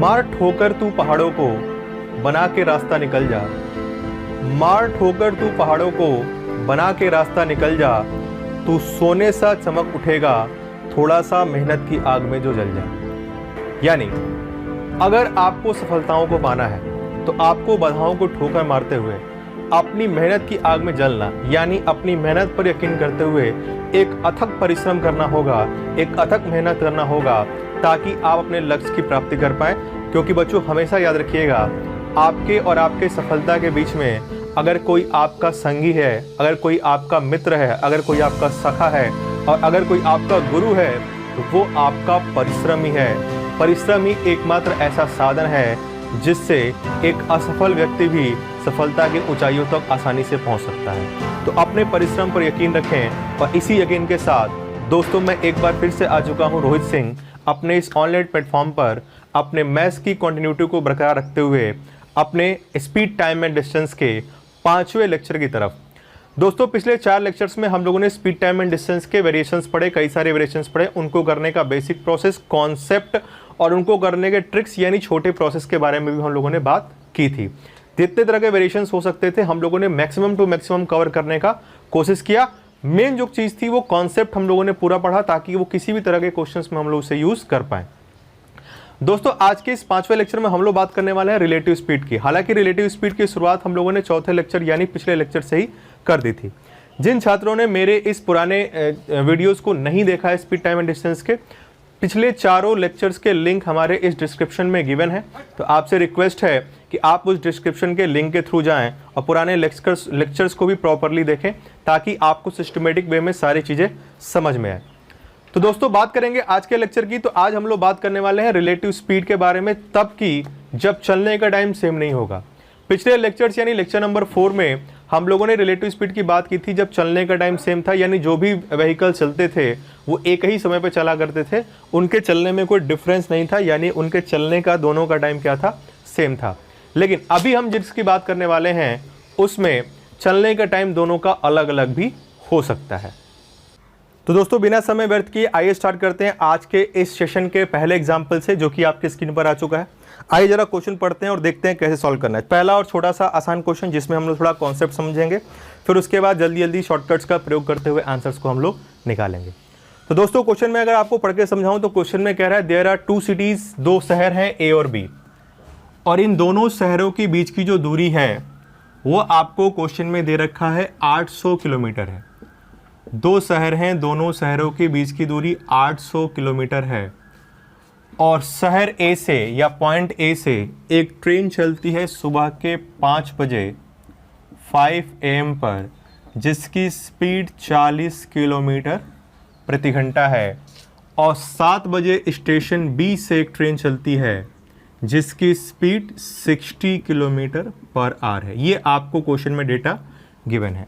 मार ठोकर तू पहाड़ों को, बना के रास्ता निकल जा। मार ठोकर तू पहाड़ों को, बना के रास्ता निकल जा। तू सोने सा चमक उठेगा, थोड़ा सा मेहनत की आग में जो जल जा। यानी अगर आपको सफलताओं को पाना है तो आपको बाधाओं को ठोकर मारते हुए अपनी मेहनत की आग में जलना, यानी अपनी मेहनत पर यकीन करते हुए एक अथक परिश्रम करना होगा, एक अथक मेहनत करना होगा, ताकि आप अपने लक्ष्य की प्राप्ति कर पाएं। क्योंकि बच्चों हमेशा याद रखिएगा, आपके और आपके सफलता के बीच में अगर कोई आपका संगी है, अगर कोई आपका मित्र है, अगर कोई आपका सखा है और अगर कोई आपका गुरु है, तो वो आपका परिश्रम ही है। परिश्रम ही एकमात्र ऐसा साधन है जिससे एक असफल व्यक्ति भी सफलता की ऊंचाइयों तक आसानी से पहुंच सकता है। तो अपने परिश्रम पर यकीन रखें और इसी यकीन के साथ दोस्तों मैं एक बार फिर से आ चुका हूं रोहित सिंह अपने इस ऑनलाइन प्लेटफॉर्म पर अपने मैथ्स की कंटिन्यूटी को बरकरार रखते हुए अपने स्पीड टाइम एंड डिस्टेंस के 5वें लेक्चर की तरफ। दोस्तों पिछले 4 लेक्चर्स में हम लोगों ने स्पीड टाइम एंड डिस्टेंस के वेरिएशंस पढ़े, कई सारे वेरिएशंस पढ़े, उनको करने का बेसिक प्रोसेस, कॉन्सेप्ट और उनको करने के ट्रिक्स यानी छोटे प्रोसेस के बारे में भी हम लोगों ने बात की थी। जितने तरह के वेरिएशंस हो सकते थे हम लोगों ने मैक्सिमम टू मैक्सिमम कवर करने का कोशिश किया। मेन जो चीज़ थी वो कॉन्सेप्ट हम लोगों ने पूरा पढ़ा ताकि वो किसी भी तरह के क्वेश्चंस में हम लोग उसे यूज़ कर पाएँ। दोस्तों आज के इस 5वें लेक्चर में हम लोग बात करने वाले हैं रिलेटिव स्पीड की। हालांकि रिलेटिव स्पीड की शुरुआत हम लोगों ने चौथे लेक्चर यानी पिछले लेक्चर से ही कर दी थी। जिन छात्रों ने मेरे इस पुराने वीडियोस को नहीं देखा है स्पीड टाइम एंड डिस्टेंस के, पिछले चारों लेक्चर्स के लिंक हमारे इस डिस्क्रिप्शन में गिवन है, तो आपसे रिक्वेस्ट है कि आप उस डिस्क्रिप्शन के लिंक के थ्रू जाएं और पुराने लेक्चर्स को भी प्रॉपरली देखें ताकि आपको सिस्टमेटिक वे में सारी चीज़ें समझ में आए। तो दोस्तों बात करेंगे आज के लेक्चर की। तो आज हम लोग बात करने वाले हैं रिलेटिव स्पीड के बारे में, तब की जब चलने का टाइम सेम नहीं होगा। पिछले लेक्चर्स यानी लेक्चर नंबर 4 में हम लोगों ने रिलेटिव स्पीड की बात की थी जब चलने का टाइम सेम था, यानी जो भी व्हीकल चलते थे वो एक ही समय पे चला करते थे, उनके चलने में कोई डिफरेंस नहीं था, यानी उनके चलने का दोनों का टाइम क्या था, सेम था। लेकिन अभी हम जिसकी बात करने वाले हैं उसमें चलने का टाइम दोनों का अलग अलग भी हो सकता है। तो दोस्तों बिना समय व्यर्थ किए आइए स्टार्ट करते हैं आज के इस सेशन के पहले एग्जाम्पल से, जो कि आपकी स्क्रीन पर आ चुका है। आइए जरा क्वेश्चन पढ़ते हैं और देखते हैं कैसे सॉल्व करना है। पहला और छोटा सा आसान क्वेश्चन जिसमें हम लोग थोड़ा कॉन्सेप्ट समझेंगे, फिर उसके बाद जल्दी जल्दी शॉर्टकट्स का प्रयोग करते हुए आंसर्स को हम लोग निकालेंगे। तो दोस्तों क्वेश्चन में अगर आपको पढ़ के समझाऊं तो क्वेश्चन में कह रहा है देयर आर 2 सिटीज, 2 शहर हैं ए और बी, और इन दोनों शहरों के बीच की जो दूरी है वो आपको क्वेश्चन में दे रखा है 800 किलोमीटर है। 2 शहर हैं, दोनों शहरों के बीच की दूरी 800 किलोमीटर है और शहर ए से या पॉइंट ए से एक ट्रेन चलती है सुबह के 5 बजे 5 AM पर, जिसकी स्पीड 40 किलोमीटर प्रति घंटा है, और 7 बजे स्टेशन बी से एक ट्रेन चलती है जिसकी स्पीड 60 किलोमीटर पर आवर है। ये आपको क्वेश्चन में डेटा गिवन है।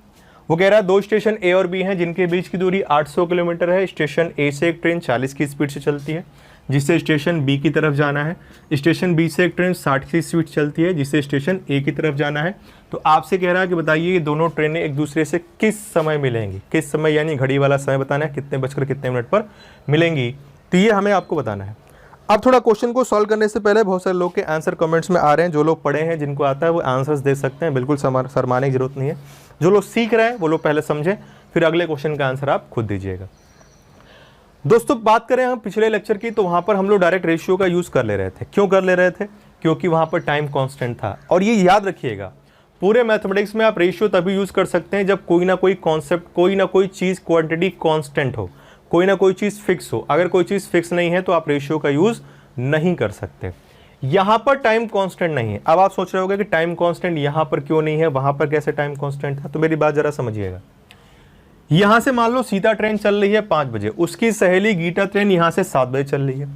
वो कह रहा है 2 स्टेशन ए और बी हैं जिनके बीच की दूरी 800 किलोमीटर है। स्टेशन ए से एक ट्रेन 40 की स्पीड से चलती है जिससे स्टेशन बी की तरफ जाना है। स्टेशन बी से एक ट्रेन 60 की स्पीड चलती है जिससे स्टेशन ए की तरफ जाना है। तो आपसे कह रहा है कि बताइए ये दोनों ट्रेनें एक दूसरे से किस समय मिलेंगी, किस समय यानी घड़ी वाला समय बताना है, कितने बजकर कितने मिनट पर मिलेंगी, तो ये हमें आपको बताना है। अब थोड़ा क्वेश्चन को सॉल्व करने से पहले बहुत सारे लोग के आंसर कमेंट्स में आ रहे हैं। जो लोग पढ़े हैं, जिनको आता है वो आंसर्स दे सकते हैं, बिल्कुल शर्माने की जरूरत नहीं है। जो लोग सीख रहे हैं वो लोग पहले समझें, फिर अगले क्वेश्चन का आंसर आप खुद दीजिएगा। दोस्तों बात करें हम पिछले लेक्चर की, तो वहां पर हम लोग डायरेक्ट रेशियो का यूज कर ले रहे थे। क्यों कर ले रहे थे? क्योंकि वहां पर टाइम कांस्टेंट था। और ये याद रखिएगा, पूरे मैथमेटिक्स में आप रेशियो तभी यूज कर सकते हैं जब कोई ना कोई कॉन्सेप्ट, कोई ना कोई चीज क्वांटिटी कांस्टेंट हो, कोई ना कोई चीज फिक्स हो। अगर कोई चीज फिक्स नहीं है तो आप रेशियो का यूज नहीं कर सकते। यहां पर टाइम कांस्टेंट नहीं है। अब आप सोच रहे होंगे कि टाइम कांस्टेंट यहां पर क्यों नहीं है, वहां पर कैसे टाइम कांस्टेंट था? तो मेरी बात जरा समझिएगा। यहां से मान लो सीता ट्रेन चल रही है 5 बजे, उसकी सहेली गीता ट्रेन यहां से 7 बजे चल रही है।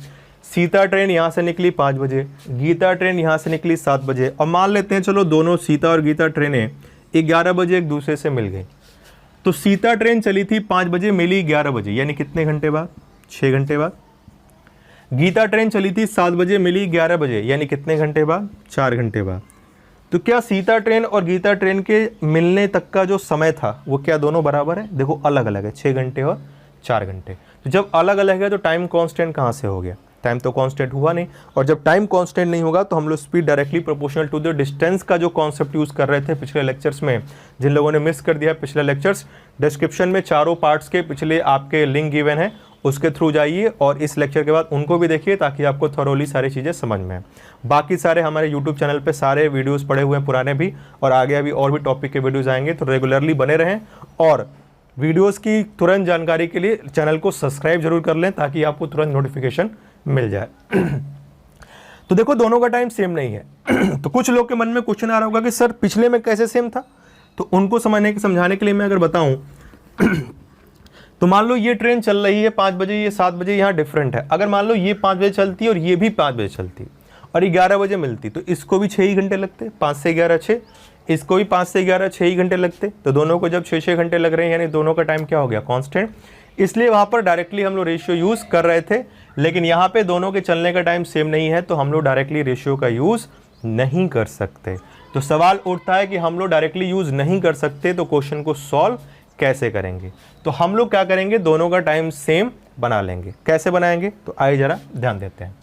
सीता ट्रेन यहां से निकली 5 बजे, गीता ट्रेन यहां से निकली 7 बजे, और मान लेते हैं चलो दोनों सीता और गीता ट्रेनें 11 बजे एक दूसरे से मिल गई। तो सीता ट्रेन चली थी 5 बजे, मिली 11 बजे, यानी कितने घंटे बाद? 6 घंटे बाद। गीता ट्रेन चली थी 7 बजे, मिली 11 बजे, यानी कितने घंटे बाद? 4 घंटे बाद। तो क्या सीता ट्रेन और गीता ट्रेन के मिलने तक का जो समय था वो क्या दोनों बराबर है? देखो अलग अलग है, 6 घंटे और 4 घंटे। तो जब अलग अलग है तो टाइम कांस्टेंट कहाँ से हो गया? टाइम तो कांस्टेंट हुआ नहीं, और जब टाइम कांस्टेंट नहीं होगा तो हम लोग speed directly proportional to the distance का जो कॉन्सेप्ट यूज़ कर रहे थे पिछले लेक्चर्स में। जिन लोगों ने मिस कर दिया पिछले लेक्चर्स, डिस्क्रिप्शन में चारों पार्ट्स के पिछले आपके लिंक गिवन है, उसके थ्रू जाइए और इस लेक्चर के बाद उनको भी देखिए ताकि आपको थॉरोली सारी चीज़ें समझ में आए। बाकी सारे हमारे यूट्यूब चैनल पे सारे वीडियोस पड़े हुए हैं, पुराने भी और आगे अभी और भी टॉपिक के वीडियोस आएंगे, तो रेगुलरली बने रहें और वीडियोस की तुरंत जानकारी के लिए चैनल को सब्सक्राइब जरूर कर लें ताकि आपको तुरंत नोटिफिकेशन मिल जाए। तो देखो दोनों का टाइम सेम नहीं है। तो कुछ लोग के मन में क्वेश्चन आ रहा होगा कि सर पिछले में कैसे सेम था, तो उनको समझाने के लिए मैं अगर बताऊं तो मान लो ये ट्रेन चल रही है 5 बजे, ये 7 बजे, यहाँ डिफरेंट है। अगर मान लो ये 5 बजे चलती और ये भी 5 बजे चलती और 11 बजे मिलती, तो इसको भी 6 ही घंटे लगते, 5 से 11 6, इसको भी 5 से 11 6 ही घंटे लगते। तो दोनों को जब 6 घंटे लग रहे हैं यानी दोनों का टाइम क्या हो गया, कांस्टेंट। इसलिए वहाँ पर डायरेक्टली हम लोग रेशियो यूज़ कर रहे थे, लेकिन यहाँ पे दोनों के चलने का टाइम सेम नहीं है तो हम लोग डायरेक्टली रेशियो का यूज़ नहीं कर सकते। तो सवाल उठता है कि हम लोग डायरेक्टली यूज़ नहीं कर सकते तो क्वेश्चन को सॉल्व कैसे करेंगे। तो हम लोग क्या करेंगे, दोनों का टाइम सेम बना लेंगे। कैसे बनाएंगे, तो आइए जरा ध्यान देते हैं।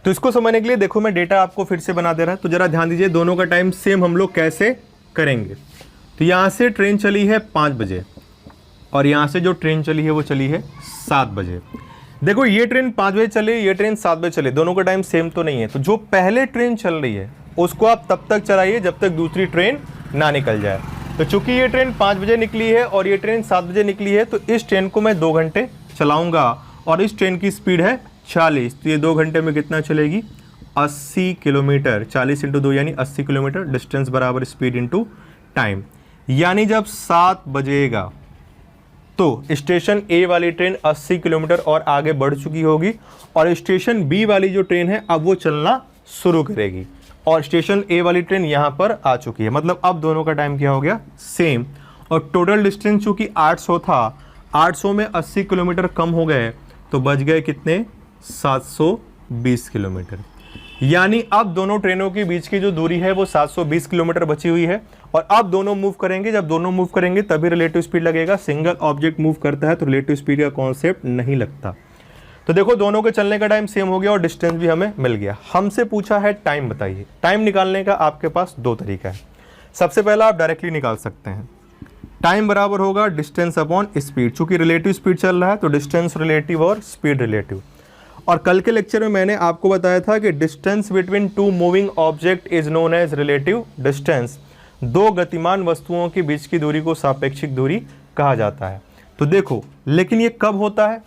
तो इसको समझने के लिए देखो मैं डेटा आपको फिर से बना दे रहा है, तो जरा ध्यान दीजिए दोनों का टाइम सेम हम लोग कैसे करेंगे। तो यहाँ से ट्रेन चली है 5 बजे और यहाँ से जो ट्रेन चली है वो चली है 7 बजे। देखो ये ट्रेन 5 बजे चले, ये ट्रेन 7 बजे चले, दोनों का टाइम सेम तो नहीं है। तो जो पहले ट्रेन चल रही है उसको आप तब तक चलाइए जब तक दूसरी ट्रेन ना निकल जाए। तो चूंकि ये ट्रेन 5 बजे निकली है और ये ट्रेन 7 बजे निकली है, तो इस ट्रेन को मैं 2 घंटे चलाऊंगा और इस ट्रेन की स्पीड है 40। तो ये 2 घंटे में कितना चलेगी, 80 किलोमीटर। 40 × 2 यानी 80 किलोमीटर। डिस्टेंस बराबर स्पीड इंटू टाइम। यानी जब 7 बजेगा तो स्टेशन ए वाली ट्रेन 80 किलोमीटर और आगे बढ़ चुकी होगी और स्टेशन बी वाली जो ट्रेन है अब वो चलना शुरू करेगी और स्टेशन ए वाली ट्रेन यहाँ पर आ चुकी है। मतलब अब दोनों का टाइम क्या हो गया, सेम। और टोटल डिस्टेंस चूंकि 800 था, 800 में 80 किलोमीटर कम हो गए तो बच गए कितने, 720 किलोमीटर। यानी अब दोनों ट्रेनों के बीच की जो दूरी है वो 720 किलोमीटर बची हुई है और अब दोनों मूव करेंगे। जब दोनों मूव करेंगे तभी रिलेटिव स्पीड लगेगा। सिंगल ऑब्जेक्ट मूव करता है तो रिलेटिव स्पीड का कॉन्सेप्ट नहीं लगता। तो देखो दोनों के चलने का टाइम सेम हो गया और डिस्टेंस भी हमें मिल गया। हमसे पूछा है टाइम बताइए। टाइम निकालने का आपके पास 2 तरीका है। सबसे पहला आप डायरेक्टली निकाल सकते हैं, टाइम बराबर होगा डिस्टेंस अपॉन स्पीड। चूंकि रिलेटिव स्पीड चल रहा है तो डिस्टेंस रिलेटिव और स्पीड रिलेटिव। और कल के लेक्चर में मैंने आपको बताया था कि distance between 2 moving object is known as relative distance. 2 गतिमान वस्तुओं के बीच की दूरी को सापेक्षिक दूरी कहा जाता है। तो देखो लेकिन ये कब होता है,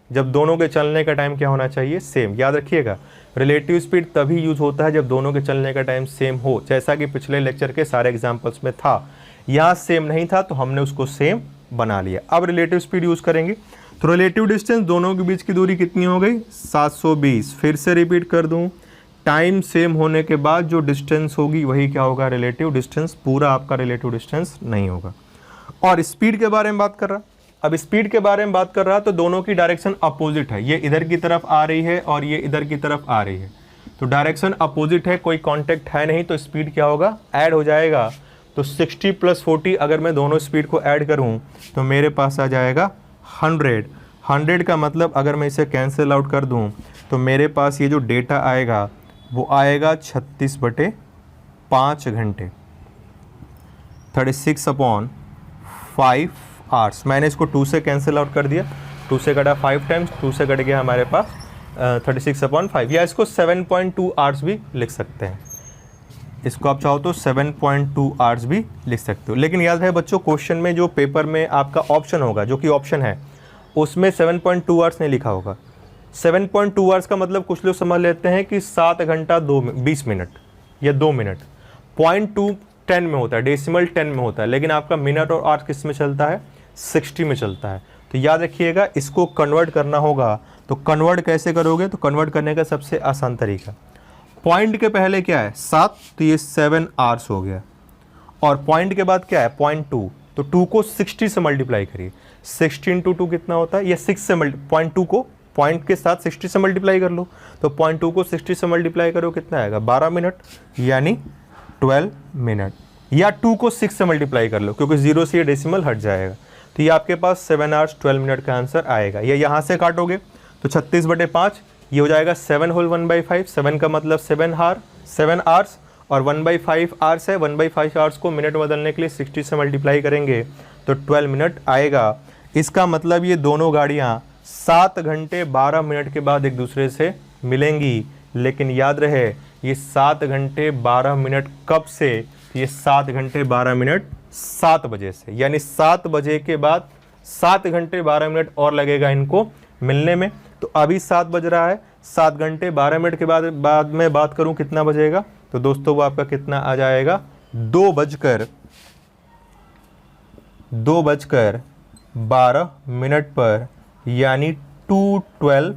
जब दोनों के चलने का टाइम क्या होना चाहिए, सेम। याद रखिएगा रिलेटिव स्पीड तभी यूज होता है जब दोनों के चलने का टाइम सेम हो, जैसा कि पिछले लेक्चर के सारे एग्जांपल्स में था। यहाँ सेम नहीं था तो हमने उसको सेम बना लिया। अब रिलेटिव स्पीड यूज करेंगे तो रिलेटिव डिस्टेंस दोनों के बीच की दूरी कितनी हो गई, 720। फिर से रिपीट कर दूं, टाइम सेम होने के बाद जो डिस्टेंस होगी वही क्या होगा, रिलेटिव डिस्टेंस। पूरा आपका रिलेटिव डिस्टेंस नहीं होगा। और स्पीड के बारे में बात कर रहा, अब स्पीड के बारे में बात कर रहा तो दोनों की डायरेक्शन अपोजिट है। ये इधर की तरफ आ रही है और ये इधर की तरफ आ रही है, तो डायरेक्शन अपोजिट है, कोई कांटेक्ट है नहीं, तो स्पीड क्या होगा, ऐड हो जाएगा। तो 60 + 40 अगर मैं दोनों स्पीड को ऐड करूं तो मेरे पास आ जाएगा 100। 100 का मतलब अगर मैं इसे कैंसिल आउट कर दूं तो मेरे पास ये जो डेटा आएगा वो आएगा 36/5 घंटे, 36/5 आवर्स। मैंने इसको 2 से कैंसिल आउट कर दिया, 2 से कटा 5 टाइम्स, 2 से कट गया हमारे पास 36/5। या इसको 7.2 आवर्स भी लिख सकते हैं। इसको आप चाहो तो 7.2 आवर्स भी लिख सकते हो। लेकिन याद है बच्चों, क्वेश्चन में जो पेपर में आपका ऑप्शन होगा, जो कि ऑप्शन है, उसमें 7.2 आवर्स नहीं लिखा होगा। 7.2 आवर्स का मतलब कुछ लोग समझ लेते हैं कि 7 घंटा 20 मिनट या 2 मिनट। 0.2 10 में होता है, डेसिमल 10 में होता है, लेकिन आपका मिनट और आवर्स किस में चलता है, 60 में चलता है। तो याद रखिएगा इसको कन्वर्ट करना होगा। तो कन्वर्ट कैसे करोगे, तो कन्वर्ट करने का सबसे आसान तरीका, पॉइंट के पहले क्या है 7, तो ये 7 आवर्स हो गया। और पॉइंट के बाद क्या है 0.2, तो 2 को 60 से मल्टीप्लाई करिए। 60 × 2 कितना होता है, ये 6 से 0.2 को पॉइंट के साथ 60 से मल्टीप्लाई कर लो। तो 0.2 को 60 से मल्टीप्लाई करो कितना आएगा, 12 मिनट, यानी 12 मिनट। या 2 को 6 से मल्टीप्लाई कर लो क्योंकि 0 से ये डेसिमल हट जाएगा। तो ये आपके पास 7 आवर्स 12 मिनट का आंसर आएगा। ये यहाँ से काटोगे तो 36/5, ये हो जाएगा 7 होल 1/5, 7 का मतलब 7 आवर्स, और 1/5 आवर्स है, 1/5 आवर्स को मिनट बदलने के लिए 60 से मल्टीप्लाई करेंगे तो 12 मिनट आएगा। इसका मतलब ये दोनों गाड़ियाँ 7 घंटे 12 मिनट के बाद एक दूसरे से मिलेंगी। लेकिन याद रहे ये 7 घंटे 12 मिनट कब से, ये 7 घंटे 12 मिनट 7 बजे से, यानी 7 बजे के बाद 7 घंटे 12 मिनट और लगेगा इनको मिलने में। तो अभी 7 बज रहा है, 7 घंटे 12 मिनट के बाद में बात करूं कितना बजेगा, तो दोस्तों वो आपका कितना आ जाएगा 2:12 मिनट पर, यानी 2:12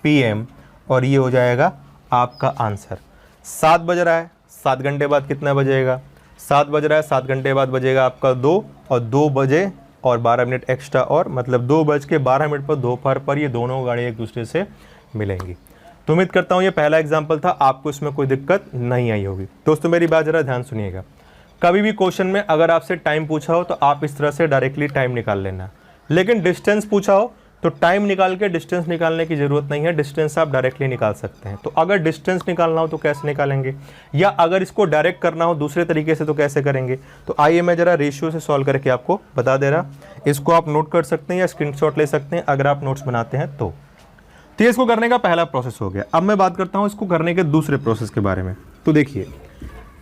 PM, और ये हो जाएगा आपका आंसर। 7 बज रहा है, 7 घंटे बाद कितना बजेगा, 7 बज रहा है, 7 घंटे बाद बजेगा आपका 2, और 2 बजे और 12 मिनट एक्स्ट्रा, और मतलब 2:12 पर दोपहर पर ये दोनों गाड़ियाँ एक दूसरे से मिलेंगी। तो उम्मीद करता हूँ ये पहला एग्जाम्पल था, आपको इसमें कोई दिक्कत नहीं आई होगी। दोस्तों मेरी बात जरा ध्यान सुनिएगा, कभी भी क्वेश्चन में अगर आपसे टाइम पूछा हो तो आप इस तरह से डायरेक्टली टाइम निकाल लेना, लेकिन डिस्टेंस पूछा हो तो टाइम निकाल के डिस्टेंस निकालने की ज़रूरत नहीं है, डिस्टेंस आप डायरेक्टली निकाल सकते हैं। तो अगर डिस्टेंस निकालना हो तो कैसे निकालेंगे, या अगर इसको डायरेक्ट करना हो दूसरे तरीके से तो कैसे करेंगे। तो आइए मैं ज़रा रेशियो से सॉल्व करके आपको बता दे रहा, इसको आप नोट कर सकते हैं या स्क्रीनशॉट ले सकते हैं अगर आप नोट्स बनाते हैं तो। ये इसको करने का पहला प्रोसेस हो गया। अब मैं बात करता हूँ इसको करने के दूसरे प्रोसेस के बारे में। तो देखिए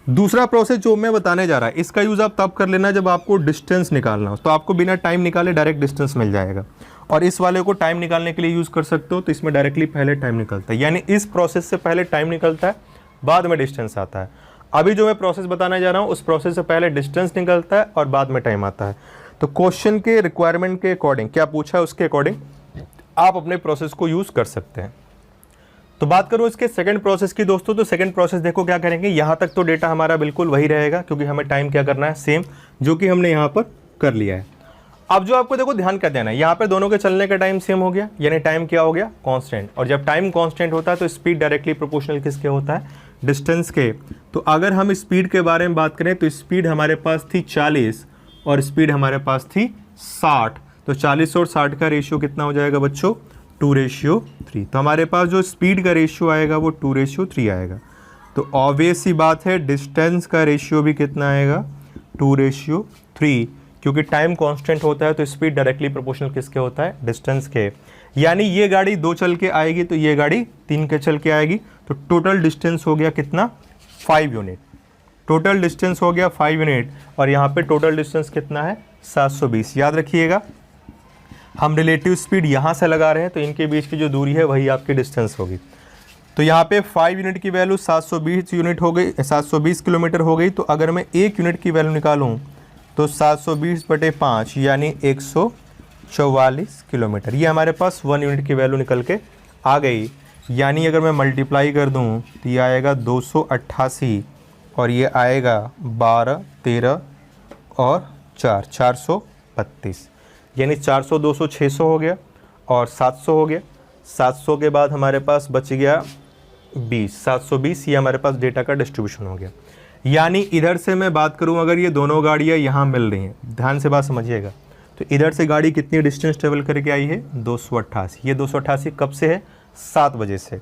दूसरा प्रोसेस जो मैं बताने जा रहा है इसका यूज़ आप तब कर लेना जब आपको डिस्टेंस निकालना हो, तो आपको बिना टाइम निकाले डायरेक्ट डिस्टेंस मिल जाएगा। और इस वाले को टाइम निकालने के लिए यूज़ कर सकते हो, तो इसमें डायरेक्टली पहले टाइम निकलता है, यानी इस प्रोसेस से पहले टाइम निकलता है, बाद में डिस्टेंस आता है। अभी जो मैं प्रोसेस बताने जा रहा हूँ उस प्रोसेस से पहले डिस्टेंस निकलता है और बाद में टाइम आता है। तो क्वेश्चन के रिक्वायरमेंट के अकॉर्डिंग क्या पूछा है उसके अकॉर्डिंग आप अपने प्रोसेस को यूज़ कर सकते हैं। तो बात करूँ इसके सेकंड प्रोसेस की दोस्तों, तो सेकंड प्रोसेस देखो क्या करेंगे, यहाँ तक तो डेटा हमारा बिल्कुल वही रहेगा क्योंकि हमें टाइम क्या करना है सेम, जो कि हमने यहाँ पर कर लिया है। अब जो आपको देखो ध्यान क्या देना है, यहाँ पे दोनों के चलने का टाइम सेम हो गया, यानी टाइम क्या हो गया कांस्टेंट, और जब टाइम कांस्टेंट होता है तो स्पीड डायरेक्टली प्रोपोर्शनल किसके होता है, डिस्टेंस के। तो अगर हम स्पीड के बारे में बात करें तो स्पीड हमारे पास थी 40 और स्पीड हमारे पास थी 60, तो 40 और 60 का रेशियो कितना हो जाएगा बच्चों, 2:3। तो हमारे पास जो स्पीड का रेशियो आएगा वो 2:3 आएगा। तो ऑब्वियस सी बात है डिस्टेंस का रेशियो भी कितना आएगा, 2:3, क्योंकि टाइम कांस्टेंट होता है तो स्पीड डायरेक्टली प्रोपोर्शनल किसके होता है, डिस्टेंस के। यानी ये गाड़ी 2 चल के आएगी तो ये गाड़ी 3 के चल के आएगी, तो टोटल डिस्टेंस हो गया कितना, 5 यूनिट। टोटल डिस्टेंस हो गया 5 यूनिट, और यहाँ पे टोटल डिस्टेंस कितना है 720। याद रखिएगा हम रिलेटिव स्पीड यहाँ से लगा रहे हैं तो इनके बीच की जो दूरी है वही आपकी डिस्टेंस होगी। तो यहाँ पे 5 यूनिट की वैल्यू 720 यूनिट हो गई, 720 किलोमीटर हो गई। तो अगर मैं 1 यूनिट की वैल्यू निकालूँ तो 720/5 यानी 144 किलोमीटर, ये हमारे पास 1 यूनिट की वैल्यू निकल के आ गई। यानी अगर मैं मल्टीप्लाई कर दूँ तो ये आएगा 288, और ये आएगा 12, 13 और 4, 432, यानी 400, 200, 600 हो गया और 700 हो गया। 700 के बाद हमारे पास बच गया 20, 720, ये हमारे पास डेटा का डिस्ट्रीब्यूशन हो गया। यानी इधर से मैं बात करूं अगर ये दोनों गाड़ियां यहाँ मिल रही हैं, ध्यान से बात समझिएगा, तो इधर से गाड़ी कितनी डिस्टेंस ट्रेवल करके आई है, 288। ये 288 कब से है, 7 बजे से।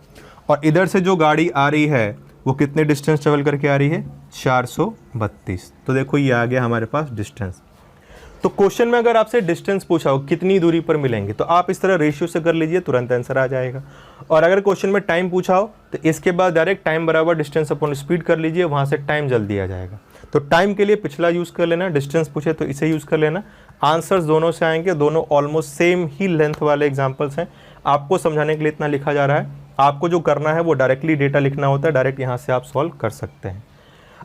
और इधर से जो गाड़ी आ रही है वो कितने डिस्टेंस ट्रेवल करके आ रही है, 432। तो देखो ये आ गया हमारे पास डिस्टेंस। तो क्वेश्चन में अगर आपसे डिस्टेंस पूछा हो कितनी दूरी पर मिलेंगे, तो आप इस तरह रेशियो से कर लीजिए, तुरंत आंसर आ जाएगा। और अगर क्वेश्चन में टाइम पूछा हो तो इसके बाद डायरेक्ट टाइम बराबर डिस्टेंस अपॉन स्पीड कर लीजिए, वहाँ से टाइम जल्दी आ जाएगा। तो टाइम के लिए पिछला यूज़ कर लेना, डिस्टेंस पूछे तो इसे यूज़ कर लेना। आंसर्स दोनों से आएंगे, दोनों ऑलमोस्ट सेम ही लेंथ वाले एग्जाम्पल्स हैं। आपको समझाने के लिए इतना लिखा जा रहा है, आपको जो करना है वो डायरेक्टली डेटा लिखना होता है, डायरेक्ट यहाँ से आप सॉल्व कर सकते हैं।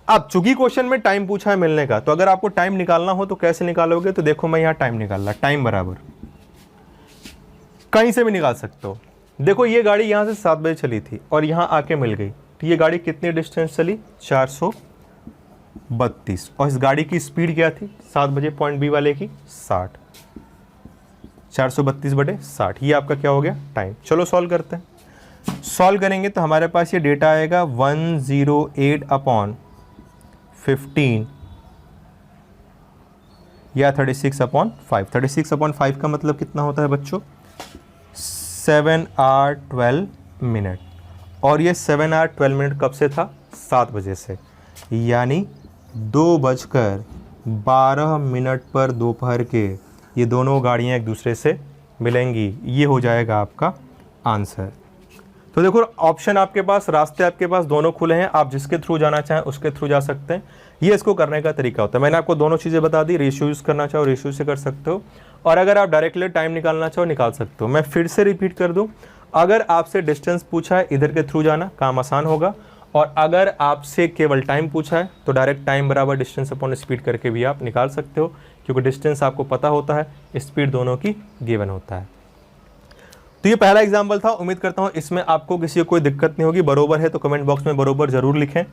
अब चूंकि क्वेश्चन में टाइम पूछा है मिलने का, तो अगर आपको टाइम निकालना हो तो कैसे निकालोगे, तो देखो मैं यहाँ टाइम निकाल रहा, टाइम बराबर कहीं से भी निकाल सकते हो। देखो ये गाड़ी यहाँ से 7 बजे चली थी और यहाँ आके मिल गई, तो ये गाड़ी कितनी डिस्टेंस चली, 432, और इस गाड़ी की स्पीड क्या थी 7 बजे पॉइंट बी वाले की 60, 432/60, ये आपका क्या हो गया टाइम। चलो सॉल्व करते हैं। सॉल्व करेंगे तो हमारे पास ये डेटा आएगा 108/15 या 36/5। 36/5 का मतलब कितना होता है बच्चों, 7 hours 12 मिनट, और ये 7 आवर 12 मिनट कब से था? 7 बजे से, यानी 2:12 पर दोपहर के ये दोनों गाड़ियाँ एक दूसरे से मिलेंगी। ये हो जाएगा आपका आंसर। तो देखो ऑप्शन आपके पास, रास्ते आपके पास दोनों खुले हैं, आप जिसके थ्रू जाना चाहें उसके थ्रू जा सकते हैं। ये इसको करने का तरीका होता है। मैंने आपको दोनों चीज़ें बता दी, रेशियो यूज़ करना चाहो रेशियो से कर सकते हो, और अगर आप डायरेक्टली टाइम निकालना चाहो निकाल सकते हो। मैं फिर से रिपीट कर दूँ, अगर आपसे डिस्टेंस पूछा है इधर के थ्रू जाना, काम आसान होगा, और अगर आपसे केवल टाइम पूछा है तो डायरेक्ट टाइम बराबर डिस्टेंस अपॉन स्पीड करके भी आप निकाल सकते हो, क्योंकि डिस्टेंस आपको पता होता है, स्पीड दोनों की गिवन होता है। तो ये पहला एग्जाम्पल था। उम्मीद करता हूँ इसमें आपको किसी को कोई दिक्कत नहीं होगी। बरोबर है तो कमेंट बॉक्स में बरोबर जरूर लिखें,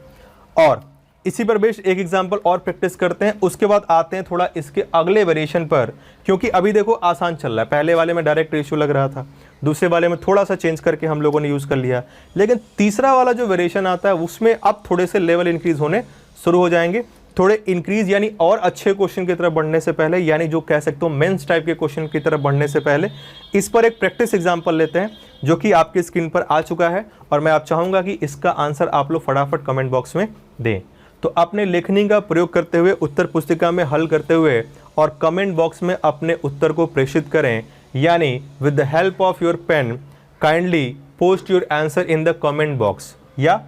और इसी पर बेस्ड एक एग्जाम्पल और प्रैक्टिस करते हैं, उसके बाद आते हैं थोड़ा इसके अगले वेरिएशन पर, क्योंकि अभी देखो आसान चल रहा है। पहले वाले में डायरेक्ट रेशियो लग रहा था, दूसरे वाले में थोड़ा सा चेंज करके हम लोगों ने यूज़ कर लिया, लेकिन तीसरा वाला जो वेरिएशन आता है उसमें अब थोड़े से लेवल इंक्रीज होने शुरू हो जाएंगे। थोड़े इंक्रीज यानी और अच्छे क्वेश्चन की तरफ बढ़ने से पहले, यानी जो कह सकते हो मेंस टाइप के क्वेश्चन की तरफ बढ़ने से पहले, इस पर एक प्रैक्टिस एग्जांपल लेते हैं जो कि आपकी स्क्रीन पर आ चुका है, और मैं आप चाहूँगा कि इसका आंसर आप लोग फटाफट कमेंट बॉक्स में दें। तो अपने लेखनी का प्रयोग करते हुए, उत्तर पुस्तिका में हल करते हुए, और कमेंट बॉक्स में अपने उत्तर को प्रेषित करें, यानी with the help of your pen kindly post your answer in the comment box, या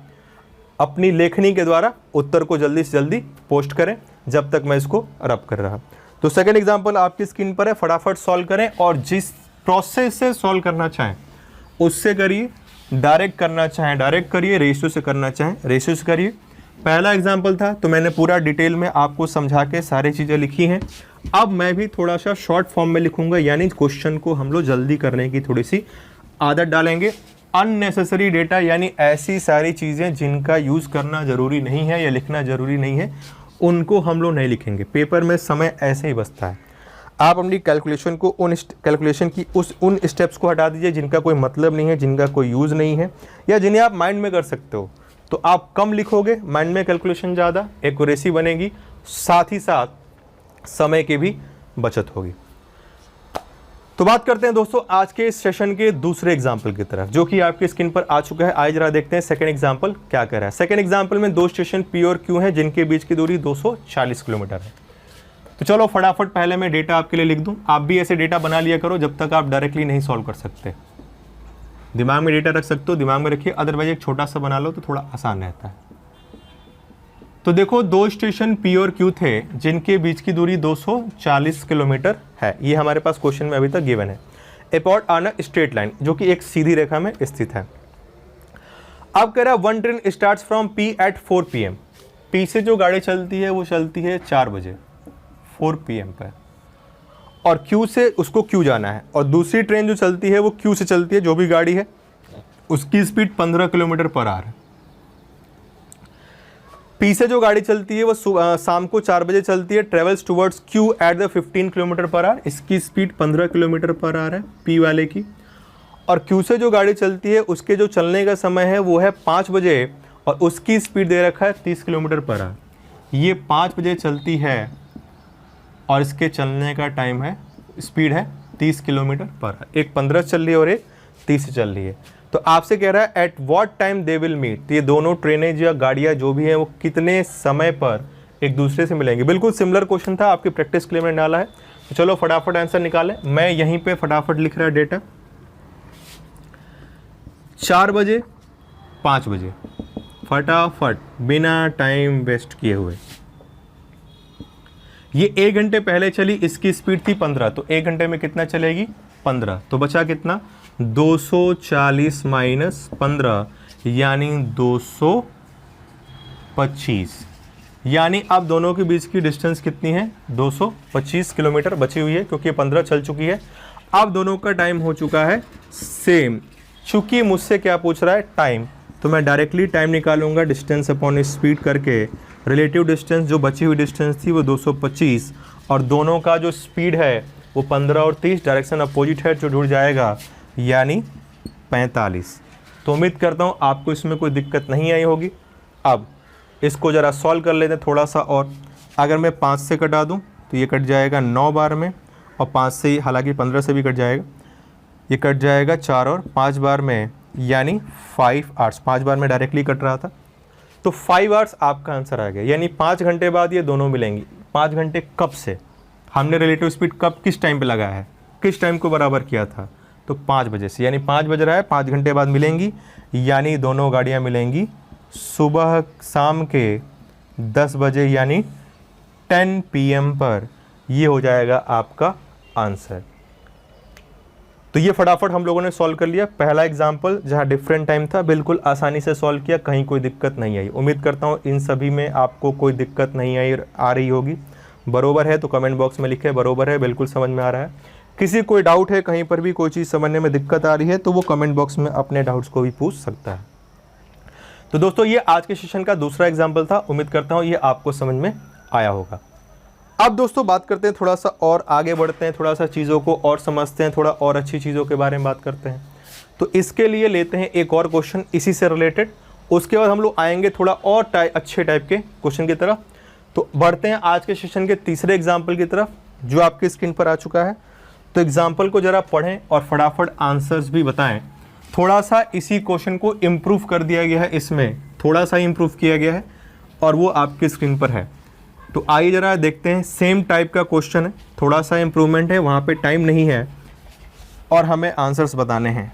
अपनी लेखनी के द्वारा उत्तर को जल्दी से जल्दी पोस्ट करें जब तक मैं इसको रब कर रहा। तो सेकंड एग्जांपल आपकी स्क्रीन पर है, फटाफट सॉल्व करें, और जिस प्रोसेस से सॉल्व करना चाहें उससे करिए, डायरेक्ट करना चाहें डायरेक्ट करिए, रेशियो से करना चाहें रेशियो से करिए। पहला एग्जाम्पल था तो मैंने पूरा डिटेल में आपको समझा के सारी चीज़ें लिखी हैं। अब मैं भी थोड़ा सा शॉर्ट फॉर्म में लिखूंगा, यानी क्वेश्चन को हम लोग जल्दी करने की थोड़ी सी आदत डालेंगे। अननेसेसरी डेटा यानी ऐसी सारी चीज़ें जिनका यूज़ करना ज़रूरी नहीं है या लिखना ज़रूरी नहीं है, उनको हम लोग नहीं लिखेंगे। पेपर में समय ऐसे ही बचता है। आप अपनी कैलकुलेशन को कैलकुलेशन की उन स्टेप्स को हटा दीजिए जिनका कोई मतलब नहीं है, जिनका कोई यूज़ नहीं है, या जिन्हें आप माइंड में कर सकते हो। तो आप कम लिखोगे, माइंड में कैलकुलेशन ज़्यादा, एक्यूरेसी बनेगी, साथ ही साथ समय की भी बचत होगी। तो बात करते हैं दोस्तों आज के इस सेशन के दूसरे एग्जाम्पल की तरफ, जो कि आपकी स्क्रीन पर आ चुका है। आइए जरा देखते हैं सेकंड एग्जाम्पल क्या कह रहा है। सेकंड एग्जाम्पल में दो स्टेशन पी और क्यू हैं जिनके बीच की दूरी 240 किलोमीटर है। तो चलो फटाफट पहले मैं डेटा आपके लिए लिख दूं। आप भी ऐसे डेटा बना लिया करो जब तक आप डायरेक्टली नहीं सॉल्व कर सकते। दिमाग में डेटा रख सकते हो, दिमाग में रखिए, अदरवाइज एक छोटा सा बना लो तो थोड़ा आसान रहता है। तो देखो दो स्टेशन पी और क्यू थे जिनके बीच की दूरी 240 किलोमीटर है। ये हमारे पास क्वेश्चन में अभी तक गिवन है। Upon on a straight line, जो कि एक सीधी रेखा में स्थित है। अब कह रहा है one train starts from P at 4 PM। P से जो गाड़ी चलती है वो चलती है 4 बजे 4 PM पर, और क्यू से उसको क्यू जाना है, और दूसरी ट्रेन जो चलती है वो क्यू से चलती है, जो भी गाड़ी है उसकी स्पीड 15 किलोमीटर पर आवर है। पी से जो गाड़ी चलती है वो शाम को 4 बजे चलती है, travels towards Q at the 15 kilometre per our. इसकी स्पीड 15 किलोमीटर पर आवर है पी वाले की। और क्यू से जो गाड़ी चलती है उसके जो चलने का समय है वो है 5 बजे, और उसकी स्पीड दे रखा है 30 किलोमीटर पर आवर। ये 5 बजे चलती है और इसके चलने का टाइम है, स्पीड है 30 किलोमीटर पर आवर। एक 15 चल रही है और एक 30 चल रही है। तो आपसे कह रहा है at what time they will meet. तो ये दोनों ट्रेनें या गाड़ियाँ जो भी हैं वो कितने समय पर एक दूसरे से मिलेंगी। बिल्कुल सिमिलर क्वेश्चन था, आपकी प्रैक्टिस के लिए मैंने डाला है। तो चलो फटाफट आंसर निकालें। मैं यहीं पे फटाफट लिख रहा डेटा। 4 बजे 5 बजे, फटाफट बिना टाइम वेस्ट किए हुए। ये 1 घंटे पहले चली, इसकी स्पीड थी 15, तो 1 घंटे में कितना चलेगी 15। तो बचा कितना 240 माइनस 15 यानी 225। यानी अब दोनों के बीच की डिस्टेंस कितनी है 225 किलोमीटर बची हुई है, क्योंकि 15 चल चुकी है। अब दोनों का टाइम हो चुका है सेम। चूंकि मुझसे क्या पूछ रहा है टाइम, तो मैं डायरेक्टली टाइम निकालूंगा डिस्टेंस अपॉन स्पीड करके। रिलेटिव डिस्टेंस जो बची हुई डिस्टेंस थी वो 225, और दोनों का जो स्पीड है वो 15 और 30 डायरेक्शन अपोजिट है, जो जुड़ जाएगा यानी 45। तो उम्मीद करता हूँ आपको इसमें कोई दिक्कत नहीं आई होगी। अब इसको ज़रा सॉल्व कर लेते हैं थोड़ा सा और। अगर मैं 5 से कटा दूँ तो ये कट जाएगा 9 बार में, और 5 से, हालांकि 15 से भी कट जाएगा, ये कट जाएगा 4 और 5 बार में, यानी 5 आवर्स, 5 बार में डायरेक्टली कट रहा था, तो 5 आवर्स आपका आंसर आ गया। यानी 5 घंटे बाद ये दोनों मिलेंगी। 5 घंटे कब से, हमने रिलेटिव स्पीड कब किस टाइम पे लगाया है, किस टाइम को बराबर किया था, तो 5 बजे से, यानी 5 बज रहा है, 5 घंटे बाद मिलेंगी, यानी दोनों गाड़ियाँ मिलेंगी सुबह शाम के 10 बजे यानी 10 PM पर। ये हो जाएगा आपका आंसर। तो ये फटाफट हम लोगों ने सॉल्व कर लिया। पहला एग्जाम्पल जहाँ डिफरेंट टाइम था, बिल्कुल आसानी से सॉल्व किया, कहीं कोई दिक्कत नहीं आई। उम्मीद करता हूँ इन सभी में आपको कोई दिक्कत नहीं आ रही होगी। बरोबर है तो कमेंट बॉक्स में लिखे बरोबर है, बिल्कुल समझ में आ रहा है। किसी कोई डाउट है, कहीं पर भी कोई चीज़ समझने में दिक्कत आ रही है, तो वो कमेंट बॉक्स में अपने डाउट्स को भी पूछ सकता है। तो दोस्तों ये आज के सेशन का दूसरा एग्जाम्पल था। उम्मीद करता हूँ ये आपको समझ में आया होगा। अब दोस्तों बात करते हैं, थोड़ा सा और आगे बढ़ते हैं, थोड़ा सा चीज़ों को और समझते हैं, थोड़ा और अच्छी चीज़ों के बारे में बात करते हैं। तो इसके लिए लेते हैं एक और क्वेश्चन इसी से रिलेटेड, उसके बाद हम लोग आएंगे थोड़ा और अच्छे टाइप के क्वेश्चन की तरफ। तो बढ़ते हैं आज के सेशन के तीसरे एग्जाम्पल की तरफ, जो आपकी स्क्रीन पर आ चुका है। तो एग्जाम्पल को ज़रा पढ़ें और फटाफट आंसर्स भी बताएं। थोड़ा सा इसी क्वेश्चन को इम्प्रूव कर दिया गया है, इसमें थोड़ा सा इम्प्रूव किया गया है और वो आपकी स्क्रीन पर है। तो आइए ज़रा देखते हैं, सेम टाइप का क्वेश्चन है, थोड़ा सा इम्प्रूवमेंट है, वहाँ पे टाइम नहीं है और हमें आंसर्स बताने हैं।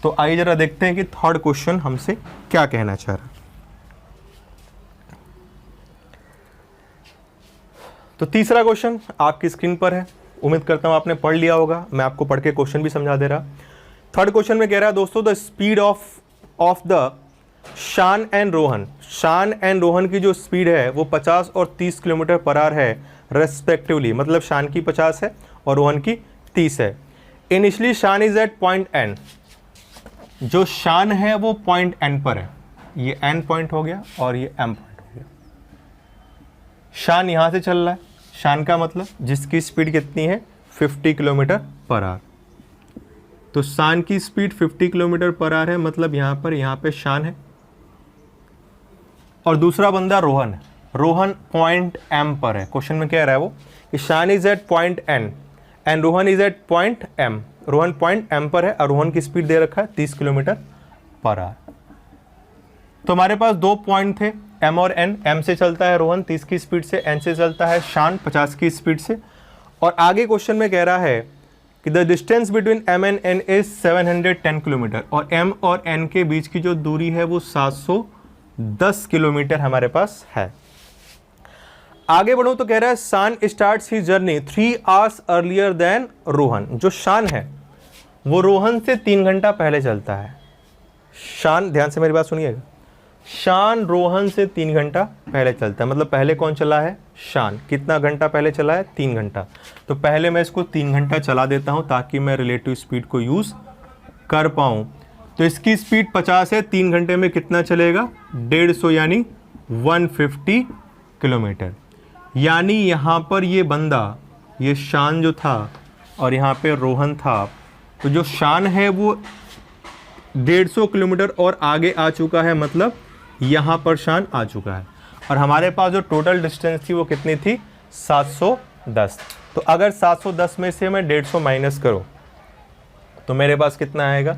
तो आइए ज़रा देखते हैं कि थर्ड क्वेश्चन हमसे क्या कहना चाह रहा है। तो तीसरा क्वेश्चन आपकी स्क्रीन पर है, उम्मीद करता हूँ आपने पढ़ लिया होगा, मैं आपको पढ़ के क्वेश्चन भी समझा दे रहा। थर्ड क्वेश्चन में कह रहा है दोस्तों, द स्पीड ऑफ द शान एंड रोहन, शान एंड रोहन की जो स्पीड है वो 50 और 30 किलोमीटर पर आवर है रेस्पेक्टिवली, मतलब शान की 50 है और रोहन की 30 है। इनिशियली शान इज एट पॉइंट एन, जो शान है वो पॉइंट एन पर है, ये एन पॉइंट हो गया और ये एम पॉइंट हो गया। शान यहां से चल रहा है, शान का मतलब जिसकी स्पीड कितनी है 50 किलोमीटर पर आवर। तो शान की स्पीड 50 किलोमीटर पर आवर है, मतलब यहाँ पे शान है और दूसरा बंदा रोहन है, रोहन पॉइंट एम पर है। क्वेश्चन में कह रहा है वो कि Shaan is at point N and Rohan is at point M, Rohan point M पर है और रोहन की स्पीड दे रखा है 30 किलोमीटर पर आवर। तो हमारे पास दो पॉइंट थे एम और एन, एम से चलता है रोहन 30 की स्पीड से, एन से चलता है शान 50 की स्पीड से। और आगे क्वेश्चन में कह रहा है कि the distance between M and N is 710 kilometre, और एम और एन के बीच की जो दूरी है वो 710 किलोमीटर हमारे पास है। आगे बढ़ो तो कह रहा है Shaan starts his journey 3 hours earlier than Rohan, जो शान है वो रोहन से 3 घंटा पहले चलता है। शान, ध्यान से मेरी बात सुनिएगा, शान रोहन से 3 घंटा पहले चलता है, मतलब पहले कौन चला है, शान। कितना घंटा पहले चला है, 3 घंटा। तो पहले मैं इसको 3 घंटा चला देता हूं ताकि मैं रिलेटिव स्पीड को यूज कर पाऊं। तो इसकी स्पीड 50 है, 3 घंटे में कितना चलेगा 150, यानी 150 किलोमीटर। यानी यहां पर ये बंदा, ये शान जो था और यहाँ पे रोहन था, तो जो शान है वो 150 किलोमीटर और आगे आ चुका है, मतलब यहाँ पर शान आ चुका है। और हमारे पास जो टोटल डिस्टेंस थी वो कितनी थी 710। तो अगर 710 में से मैं 150 माइनस करूँ तो मेरे पास कितना आएगा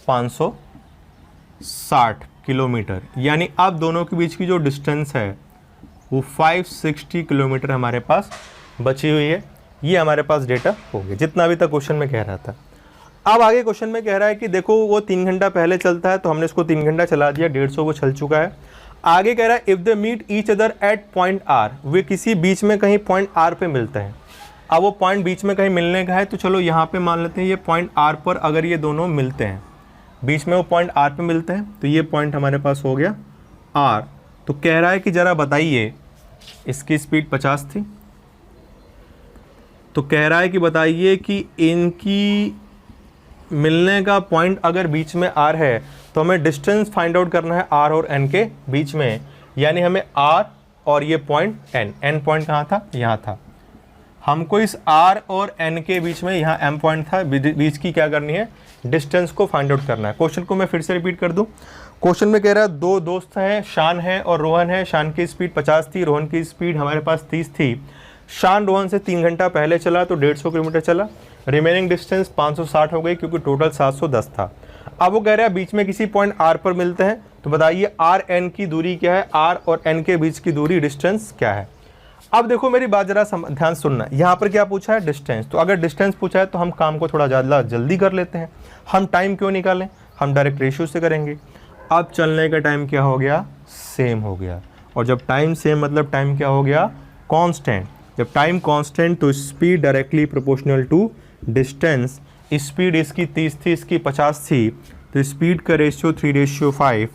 560 किलोमीटर। यानी अब दोनों के बीच की जो डिस्टेंस है वो 560 किलोमीटर हमारे पास बची हुई है। ये हमारे पास डेटा हो गया, जितना अभी तक क्वेश्चन में कह रहा था। अब आगे क्वेश्चन में कह रहा है कि देखो वो 3 घंटा पहले चलता है, तो हमने इसको 3 घंटा चला दिया, 150 वो चल चुका है। आगे कह रहा है if they meet each other at point R, वे किसी बीच में कहीं पॉइंट आर पे मिलते हैं। अब वो पॉइंट बीच में कहीं मिलने का है, तो चलो यहाँ पे मान लेते हैं ये पॉइंट आर पर अगर ये दोनों मिलते हैं, बीच में वो पॉइंट आर पे मिलते हैं, तो ये पॉइंट हमारे पास हो गया आर। तो कह रहा है कि ज़रा बताइए, इसकी स्पीड 50 थी, तो कह रहा है कि बताइए कि इनकी मिलने का पॉइंट अगर बीच में आर है तो हमें डिस्टेंस फाइंड आउट करना है आर और एन के बीच में। यानी हमें आर और ये पॉइंट एन, एन पॉइंट कहाँ था, यहाँ था। हमको इस आर और एन के बीच में, यहाँ एम पॉइंट था, बीच की क्या करनी है, डिस्टेंस को फाइंड आउट करना है। क्वेश्चन को मैं फिर से रिपीट कर दूं। क्वेश्चन में कह रहा है दो दोस्त हैं, शान है और रोहन है। शान की स्पीड 50 थी, रोहन की स्पीड हमारे पास 30 थी। शान रोहन से 3 घंटा पहले चला तो 150 किलोमीटर चला। रिमेनिंग डिस्टेंस 560 हो गई क्योंकि टोटल 710 था। अब वो कह रहा है बीच में किसी पॉइंट R पर मिलते हैं, तो बताइए R N की दूरी क्या है, R और N के बीच की दूरी डिस्टेंस क्या है। अब देखो मेरी बात जरा ध्यान सुनना, यहाँ पर क्या पूछा है, डिस्टेंस। तो अगर डिस्टेंस पूछा है तो हम काम को थोड़ा ज़्यादा जल्दी कर लेते हैं, हम टाइम क्यों निकालें, हम डायरेक्ट रेशियो से करेंगे। अब चलने का टाइम क्या हो गया, सेम हो गया, और जब टाइम सेम मतलब टाइम क्या हो गया, कांस्टेंट। जब टाइम कांस्टेंट तो speed directly proportional to distance. Speed इसकी 30 थी, इसकी 50 थी, तो स्पीड का रेशियो 3:5,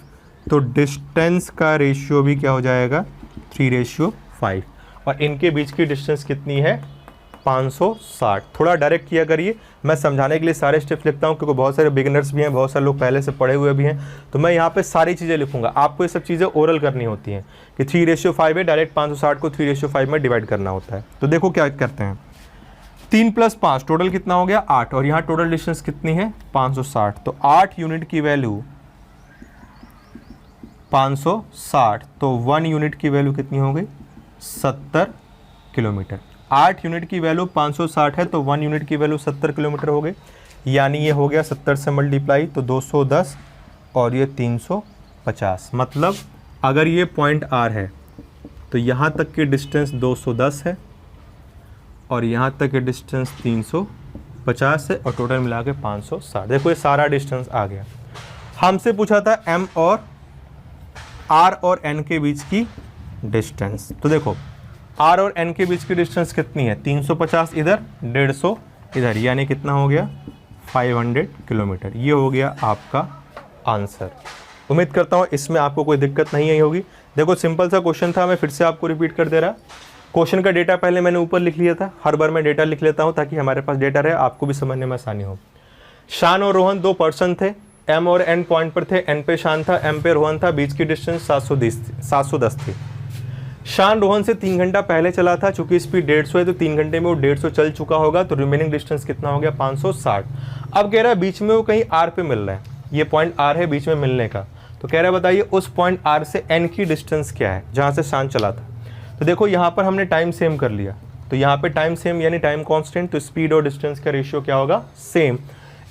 तो डिस्टेंस का रेशियो भी क्या हो जाएगा 3:5, और इनके बीच की डिस्टेंस कितनी है 560। थोड़ा डायरेक्ट किया करिए, मैं समझाने के लिए सारे स्टेप्स लिखता हूँ क्योंकि बहुत सारे बिगिनर्स भी हैं, बहुत सारे लोग पहले से पढ़े हुए भी हैं, तो मैं यहाँ पे सारी चीज़ें लिखूंगा। आपको ये सब चीज़ें ओरल करनी होती हैं कि 3:5 है, डायरेक्ट 560 को 3:5 में डिवाइड करना होता है। तो देखो क्या करते हैं, 3 + 5 टोटल कितना हो गया 8, और यहाँ टोटल डिस्टेंस कितनी है 560, तो 8 यूनिट की वैल्यू 560, तो 1 यूनिट की वैल्यू कितनी हो गई 70 किलोमीटर। 8 यूनिट की वैल्यू 560 है, तो 1 यूनिट की वैल्यू 70 किलोमीटर हो गई, यानी ये हो गया 70 से मल्टीप्लाई तो 210 और ये 350। मतलब अगर ये पॉइंट R है तो यहाँ तक की डिस्टेंस 210 है और यहाँ तक की डिस्टेंस 350 है, और टोटल मिला के 560। देखो ये सारा डिस्टेंस आ गया। हमसे पूछा था M और R और N के बीच की डिस्टेंस, तो देखो R और N के बीच की डिस्टेंस कितनी है 350 इधर, 150 इधर, यानी कितना हो गया 500 किलोमीटर। ये हो गया आपका आंसर। उम्मीद करता हूँ इसमें आपको कोई दिक्कत नहीं आई होगी। देखो सिंपल सा क्वेश्चन था, मैं फिर से आपको रिपीट कर दे रहा। क्वेश्चन का डेटा पहले मैंने ऊपर लिख लिया था, हर बार मैं डेटा लिख लेता हूँ ताकि हमारे पास डेटा रहे, आपको भी समझने में आसानी हो। शान और रोहन 2 पर्सन थे, M और N पॉइंट पर थे, N पे शान था, M पे रोहन था, बीच की डिस्टेंस 710 थी। शान रोहन से 3 घंटा पहले चला था, चूंकि स्पीड 150 है तो 3 घंटे में वो 150 चल चुका होगा, तो रिमेनिंग डिस्टेंस कितना हो गया 560। अब कह रहा है बीच में वो कहीं R पे मिल रहा है, ये पॉइंट R है बीच में मिलने का, तो कह रहा है बताइए उस पॉइंट R से N की डिस्टेंस क्या है जहाँ से शान चला था। तो देखो यहाँ पर हमने टाइम सेम कर लिया, तो यहाँ पे टाइम सेम यानी टाइम कॉन्स्टेंट, तो स्पीड और डिस्टेंस का रेशियो क्या होगा सेम।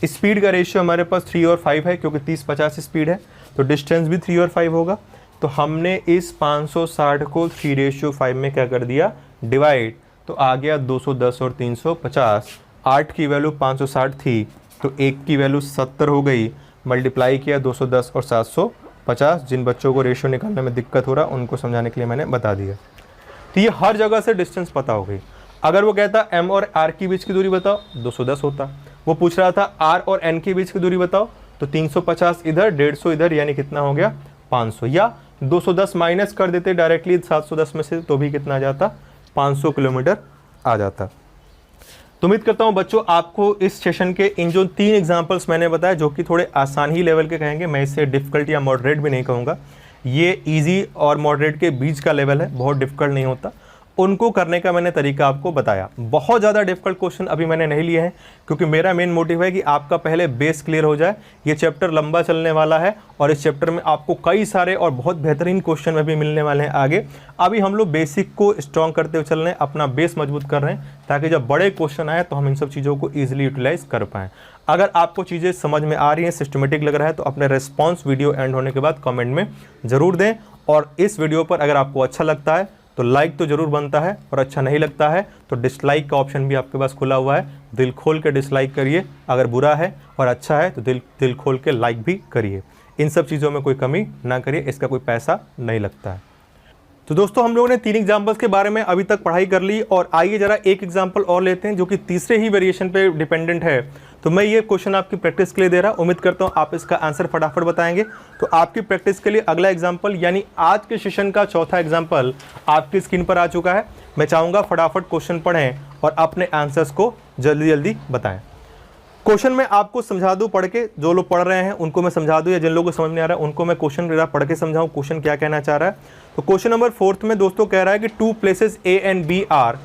स्पीड का रेशियो हमारे पास 3 और 5 है, क्योंकि 30-50 स्पीड है, तो डिस्टेंस भी 3 और 5 होगा। तो हमने इस 560 को 3:5 में क्या कर दिया डिवाइड, तो आ गया 210 और 350। 8 की वैल्यू 560 थी, तो 1 की वैल्यू 70 हो गई, मल्टीप्लाई किया 210 और 750। जिन बच्चों को रेशियो निकालने में दिक्कत हो रहा उनको समझाने के लिए मैंने बता दिया। तो ये हर जगह से डिस्टेंस पता हो गई। अगर वो कहता M और R के बीच की दूरी बताओ 210 होता, वो पूछ रहा था R और N के बीच की दूरी बताओ, तो 350 इधर 150 इधर, यानी कितना हो गया 500, या 210 माइनस कर देते डायरेक्टली 710 में से, तो भी कितना आ जाता 500 किलोमीटर आ जाता। तो उम्मीद करता हूं बच्चों आपको इस सेशन के इन जो 3 एग्जांपल्स मैंने बताया, जो कि थोड़े आसान ही लेवल के कहेंगे, मैं इसे डिफिकल्ट या मॉडरेट भी नहीं कहूँगा, ये इजी और मॉडरेट के बीच का लेवल है, बहुत डिफिकल्ट नहीं होता। उनको करने का मैंने तरीका आपको बताया। बहुत ज़्यादा डिफिकल्ट क्वेश्चन अभी मैंने नहीं लिए हैं, क्योंकि मेरा मेन मोटिव है कि आपका पहले बेस क्लियर हो जाए। ये चैप्टर लंबा चलने वाला है और इस चैप्टर में आपको कई सारे और बहुत बेहतरीन क्वेश्चन में भी मिलने वाले हैं आगे। अभी हम लोग बेसिक को स्ट्रॉन्ग करते हुए चल रहे हैं, अपना बेस मजबूत कर रहे हैं, ताकि जब बड़े क्वेश्चन आए तो हम इन सब चीज़ों को ईजिली यूटिलाइज कर पाएँ। अगर आपको चीज़ें समझ में आ रही हैं, सिस्टमेटिक लग रहा है, तो अपने रिस्पॉन्स वीडियो एंड होने के बाद कमेंट में ज़रूर दें। और इस वीडियो पर अगर आपको अच्छा लगता है तो लाइक तो ज़रूर बनता है, और अच्छा नहीं लगता है तो डिसलाइक का ऑप्शन भी आपके पास खुला हुआ है, दिल खोल के डिसलाइक करिए। अगर बुरा है और अच्छा है तो दिल खोल के लाइक भी करिए। इन सब चीज़ों में कोई कमी ना करिए, इसका कोई पैसा नहीं लगता है। तो दोस्तों हम लोगों ने 3 एग्जाम्पल्स के बारे में अभी तक पढ़ाई कर ली, और आइए जरा एक एग्जाम्पल और लेते हैं जो कि तीसरे ही वेरिएशन पे डिपेंडेंट है। तो मैं ये क्वेश्चन आपकी प्रैक्टिस के लिए दे रहा, उम्मीद करता हूँ आप इसका आंसर फटाफट बताएंगे। तो आपकी प्रैक्टिस के लिए अगला एग्जाम्पल यानी आज के सेशन का चौथा एग्जाम्पल आपकी स्क्रीन पर आ चुका है। मैं चाहूँगा फटाफट क्वेश्चन पढ़ें और अपने आंसर्स को जल्दी जल्दी बताएं। क्वेश्चन मैं आपको समझा दूं पढ़ के, जो लोग पढ़ रहे हैं उनको मैं समझा दूं, या जिन लोगों को समझ नहीं आ रहा है उनको मैं क्वेश्चन जरा पढ़ के समझाऊं क्वेश्चन क्या कहना चाह रहा है। तो क्वेश्चन नंबर 4 में दोस्तों कह रहा है कि 2 places A and B are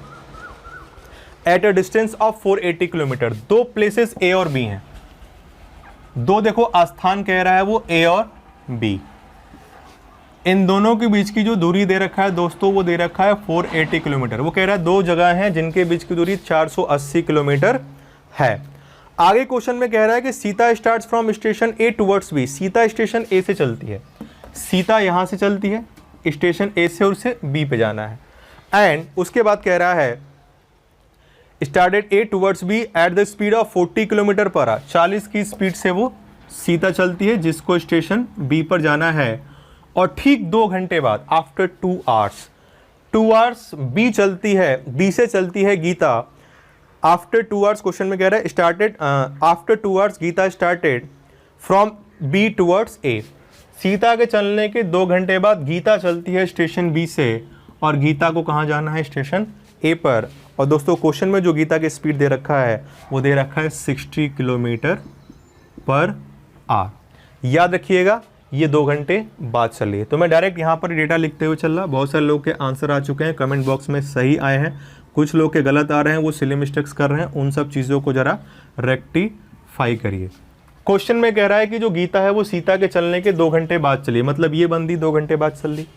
at a distance of 480 kilometre. 2 places A और B हैं, 2 देखो स्थान कह रहा है वो A और B। इन दोनों के बीच की जो दूरी दे रखा है दोस्तों वो दे रखा है 480 किलोमीटर। वो कह रहा है 2 जगह हैं जिनके बीच की दूरी 480 किलोमीटर है। आगे क्वेश्चन में कह रहा है कि Sita starts from station A towards B. Sita station A से चलती है, सीता यहां से चलती है स्टेशन ए से और उसे बी पे जाना है। एंड उसके बाद कह रहा है started A towards B at the speed of 40 kilometre per hour. 40 की स्पीड से वो सीता चलती है जिसको स्टेशन बी पर जाना है, और ठीक 2 घंटे बाद आफ्टर 2 आवर्स बी चलती है, बी से चलती है गीता। आफ्टर 2 आवर्स क्वेश्चन में कह रहा है started after 2 hours Geeta started from B towards A. Sita के चलने के 2 घंटे बाद गीता चलती है स्टेशन बी से, और गीता को कहाँ जाना है? स्टेशन ए पर। और दोस्तों क्वेश्चन में जो गीता की स्पीड दे रखा है वो दे रखा है 60 किलोमीटर पर आवर। याद रखिएगा ये 2 घंटे बाद चल रही है। तो मैं डायरेक्ट यहाँ पर डेटा लिखते हुए चल रहा। बहुत सारे लोग के आंसर आ चुके हैं, कमेंट बॉक्स में सही आए हैं, कुछ लोग के गलत आ रहे हैं, वो सिली मिस्टेक्स कर रहे हैं। उन सब चीज़ों को ज़रा रेक्टिफाई करिए। क्वेश्चन में कह रहा है कि जो गीता है वो सीता के चलने के 2 घंटे बाद चली, मतलब ये बंदी 2 घंटे बाद चल रही,